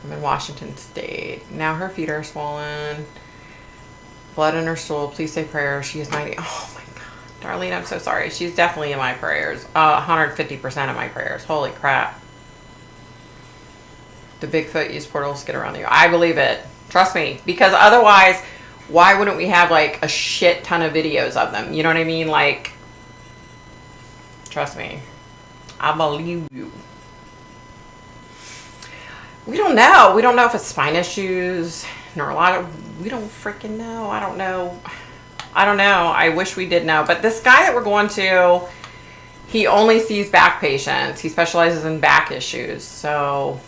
I'm in Washington State. Now her feet are swollen. Blood in her stool. Please say prayers. She is 90. Oh, my Darlene, I'm so sorry. She's definitely in my prayers. 150% of my prayers. Holy crap. The Bigfoot used portals to get around you. I believe it. Trust me. Because otherwise, why wouldn't we have like a shit ton of videos of them? You know what I mean? Like, trust me. I believe you. We don't know. We don't know if it's spine issues, neurological. We don't freaking know. I don't know. I wish we did know. But this guy that we're going to, he only sees back patients. He specializes in back issues. So,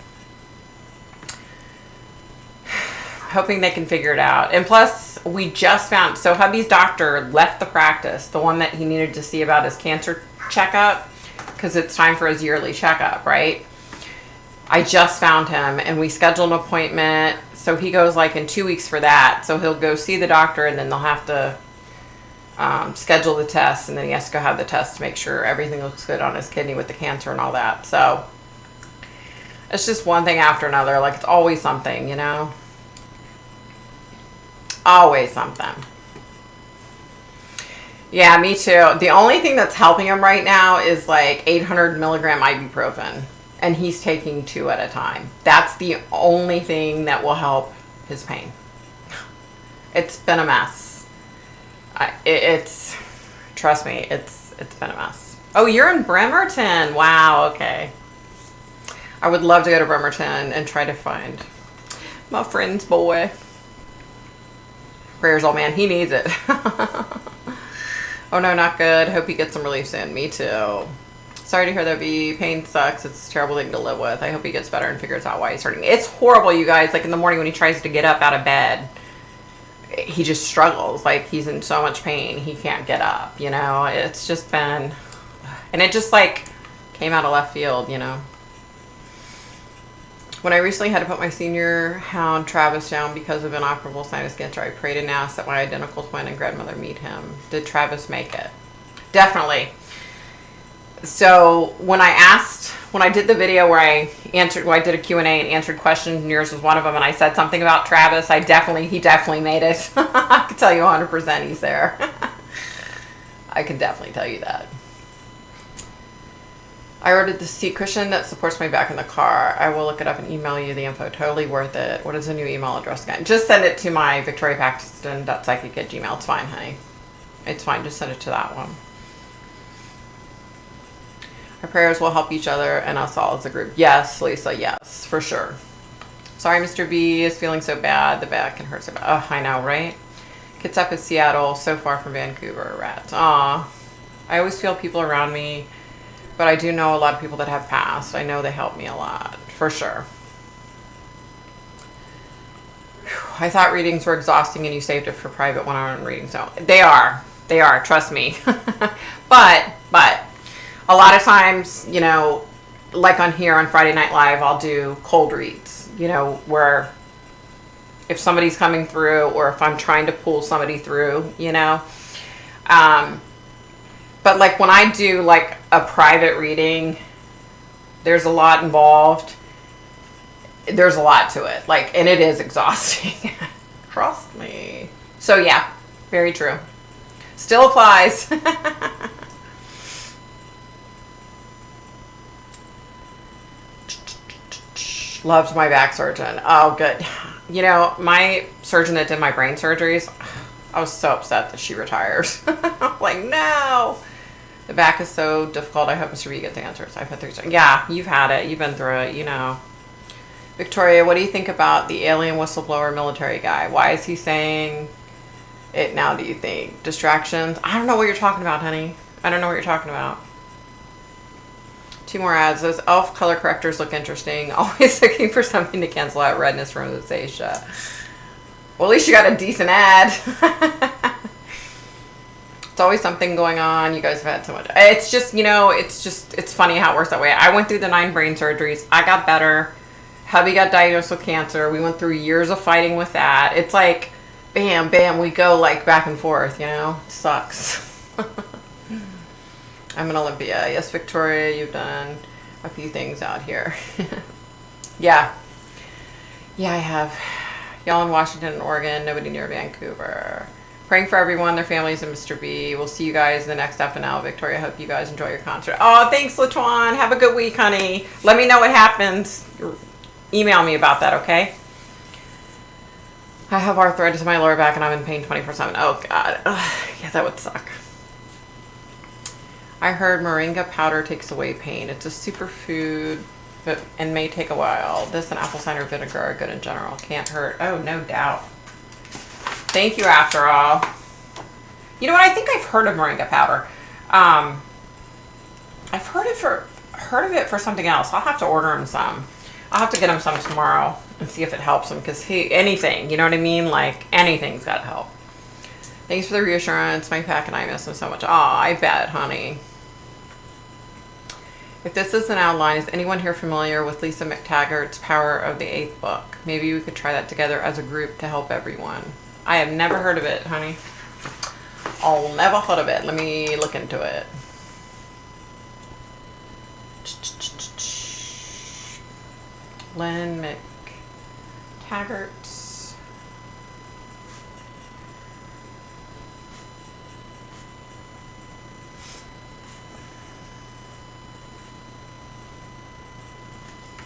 hoping they can figure it out. And plus, we just found, so hubby's doctor left the practice, the one that he needed to see about his cancer checkup, because it's time for his yearly checkup, right? I just found him, and we scheduled an appointment. So he goes like in 2 weeks for that. So he'll go see the doctor, and then they'll have to schedule the test, and then he has to go have the test to make sure everything looks good on his kidney with the cancer and all that. So it's just one thing after another. Like, it's always something, you know? Always something. Yeah, me too. The only thing that's helping him right now is like 800 milligram ibuprofen, and he's taking 2 at a time. That's the only thing that will help his pain. It's been a mess. Trust me, it's been a mess. Oh, you're in Bremerton. Wow, okay. I would love to go to Bremerton and try to find my friend's boy. Prayers, old man. He needs it. Oh no, not good. Hope he gets some relief soon. Me too. Sorry to hear that, B. Pain sucks. It's a terrible thing to live with. I hope he gets better and figures out why he's hurting. It's horrible, you guys. Like in the morning when he tries to get up out of bed, he just struggles. Like he's in so much pain. He can't get up, you know? It's just been, and it just like came out of left field, you know? When I recently had to put my senior hound Travis down because of inoperable sinus cancer, I prayed and asked that my identical twin and grandmother meet him. Did Travis make it? Definitely. So when I did the video where I did a Q&A and answered questions, and yours was one of them, and I said something about Travis, he definitely made it. I can tell you 100% he's there. I can definitely tell you that. I ordered the seat cushion that supports my back in the car. I will look it up and email you the info. Totally worth it. What is the new email address again? Just send it to my victoriapaxton.psychic@gmail. It's fine, honey. It's fine. Just send it to that one. Our prayers will help each other and us all as a group. Yes, Lisa. Yes, for sure. Sorry, Mr. B is feeling so bad. The back can hurt so bad. Oh, I know, right? Kids up in Seattle, so far from Vancouver. Rats. Aw. I always feel people around me, but I do know a lot of people that have passed. I know they help me a lot, for sure. Whew, I thought readings were exhausting and you saved it for private one-on-one readings. So they are, trust me. but a lot of times, you know, like on here on Friday Night Live, I'll do cold reads, you know, where if somebody's coming through or if I'm trying to pull somebody through, you know, but like when I do like a private reading, there's a lot involved. There's a lot to it. Like, and it is exhausting. Trust me. So yeah, very true. Still applies. Loved my back surgeon. Oh, good. You know, my surgeon that did my brain surgeries, I was so upset that she retires. I'm like, no. The back is so difficult. I hope Mr. B gets answers. I put 3 stars. Yeah, you've had it. You've been through it. You know. Victoria, what do you think about the alien whistleblower military guy? Why is he saying it now, do you think? Distractions? I don't know what you're talking about, honey. I don't know what you're talking about. 2 more ads. Those elf color correctors look interesting. Always looking for something to cancel out redness from rosacea. Well, at least you got a decent ad. It's always something going on. You guys have had so much. It's just, you know, it's funny how it works that way. I went through the 9 brain surgeries. I got better. Hubby got diagnosed with cancer. We went through years of fighting with that. It's like, bam, bam, we go like back and forth, you know? It sucks. I'm an Olympia. Yes, Victoria, you've done a few things out here. Yeah. Yeah, I have. Y'all in Washington and Oregon, nobody near Vancouver. Praying for everyone, their families, and Mr. B. We'll see you guys in the next FNL. Victoria, hope you guys enjoy your concert. Oh, thanks, Latuan. Have a good week, honey. Let me know what happens. Email me about that, okay? I have arthritis in my lower back and I'm in pain 24/7. Oh, God. Ugh, yeah, that would suck. I heard moringa powder takes away pain. It's a superfood and may take a while. This and apple cider vinegar are good in general. Can't hurt. Oh, no doubt. Thank you, after all. You know what? I think I've heard of moringa powder. I've heard of it for something else. I'll have to order him some. I'll have to get him some tomorrow and see if it helps him, because anything, you know what I mean? Like, anything's got to help. Thanks for the reassurance. My pack and I miss him so much. Aw, I bet, honey. If this is an outline, is anyone here familiar with Lisa McTaggart's Power of the Eighth book? Maybe we could try that together as a group to help everyone. I have never heard of it, honey. I'll never heard of it. Let me look into it. Lynn McTaggart's.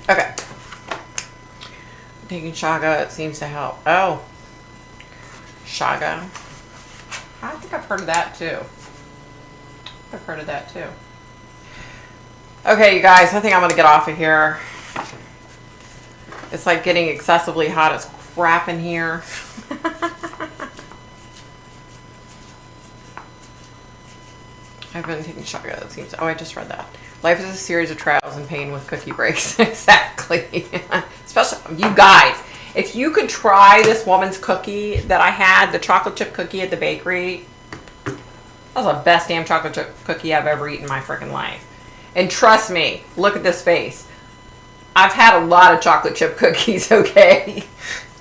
Okay. Taking Shaga, it seems to help. Oh. Shaga. I think I've heard of that too. I've heard of that too. Okay, you guys, I think I'm going to get off of here. It's like getting excessively hot as crap in here. I've been taking Shaga, it seems. Oh, I just read that. Life is a series of trials and pain with cookie breaks. Exactly. Especially you guys. If you could try this woman's cookie that I had, the chocolate chip cookie at the bakery, that was the best damn chocolate chip cookie I've ever eaten in my freaking life. And trust me, look at this face. I've had a lot of chocolate chip cookies, okay?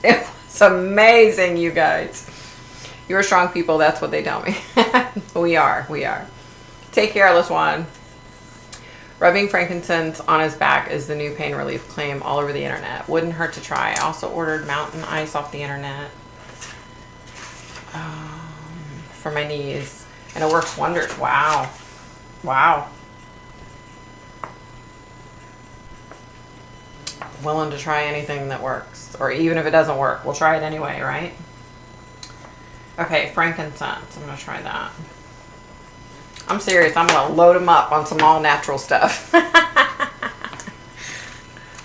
It was amazing, you guys. You're strong people, that's what they tell me. We are. Take care, Laswan. Rubbing frankincense on his back is the new pain relief claim all over the internet. Wouldn't hurt to try. I also ordered mountain ice off the internet for my knees. And it works wonders. Wow. Willing to try anything that works. Or even if it doesn't work, we'll try it anyway, right? Okay, frankincense. I'm going to try that. I'm serious. I'm going to load them up on some all-natural stuff.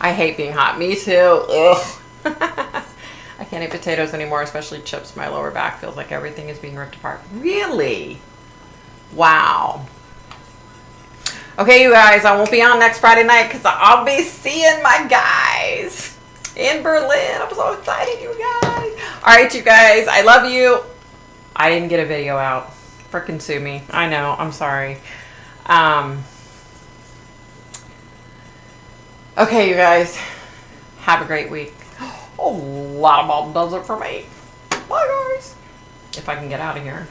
I hate being hot. Me too. Ugh. I can't eat potatoes anymore, especially chips. My lower back feels like everything is being ripped apart. Really? Wow. Okay, you guys, I won't be on next Friday night because I'll be seeing my guys in Berlin. I'm so excited, you guys. All right, you guys, I love you. I didn't get a video out. Frickin' sue me. I know. I'm sorry. Okay, you guys, have a great week. A lot of mom does it for me. Bye, guys. If I can get out of here.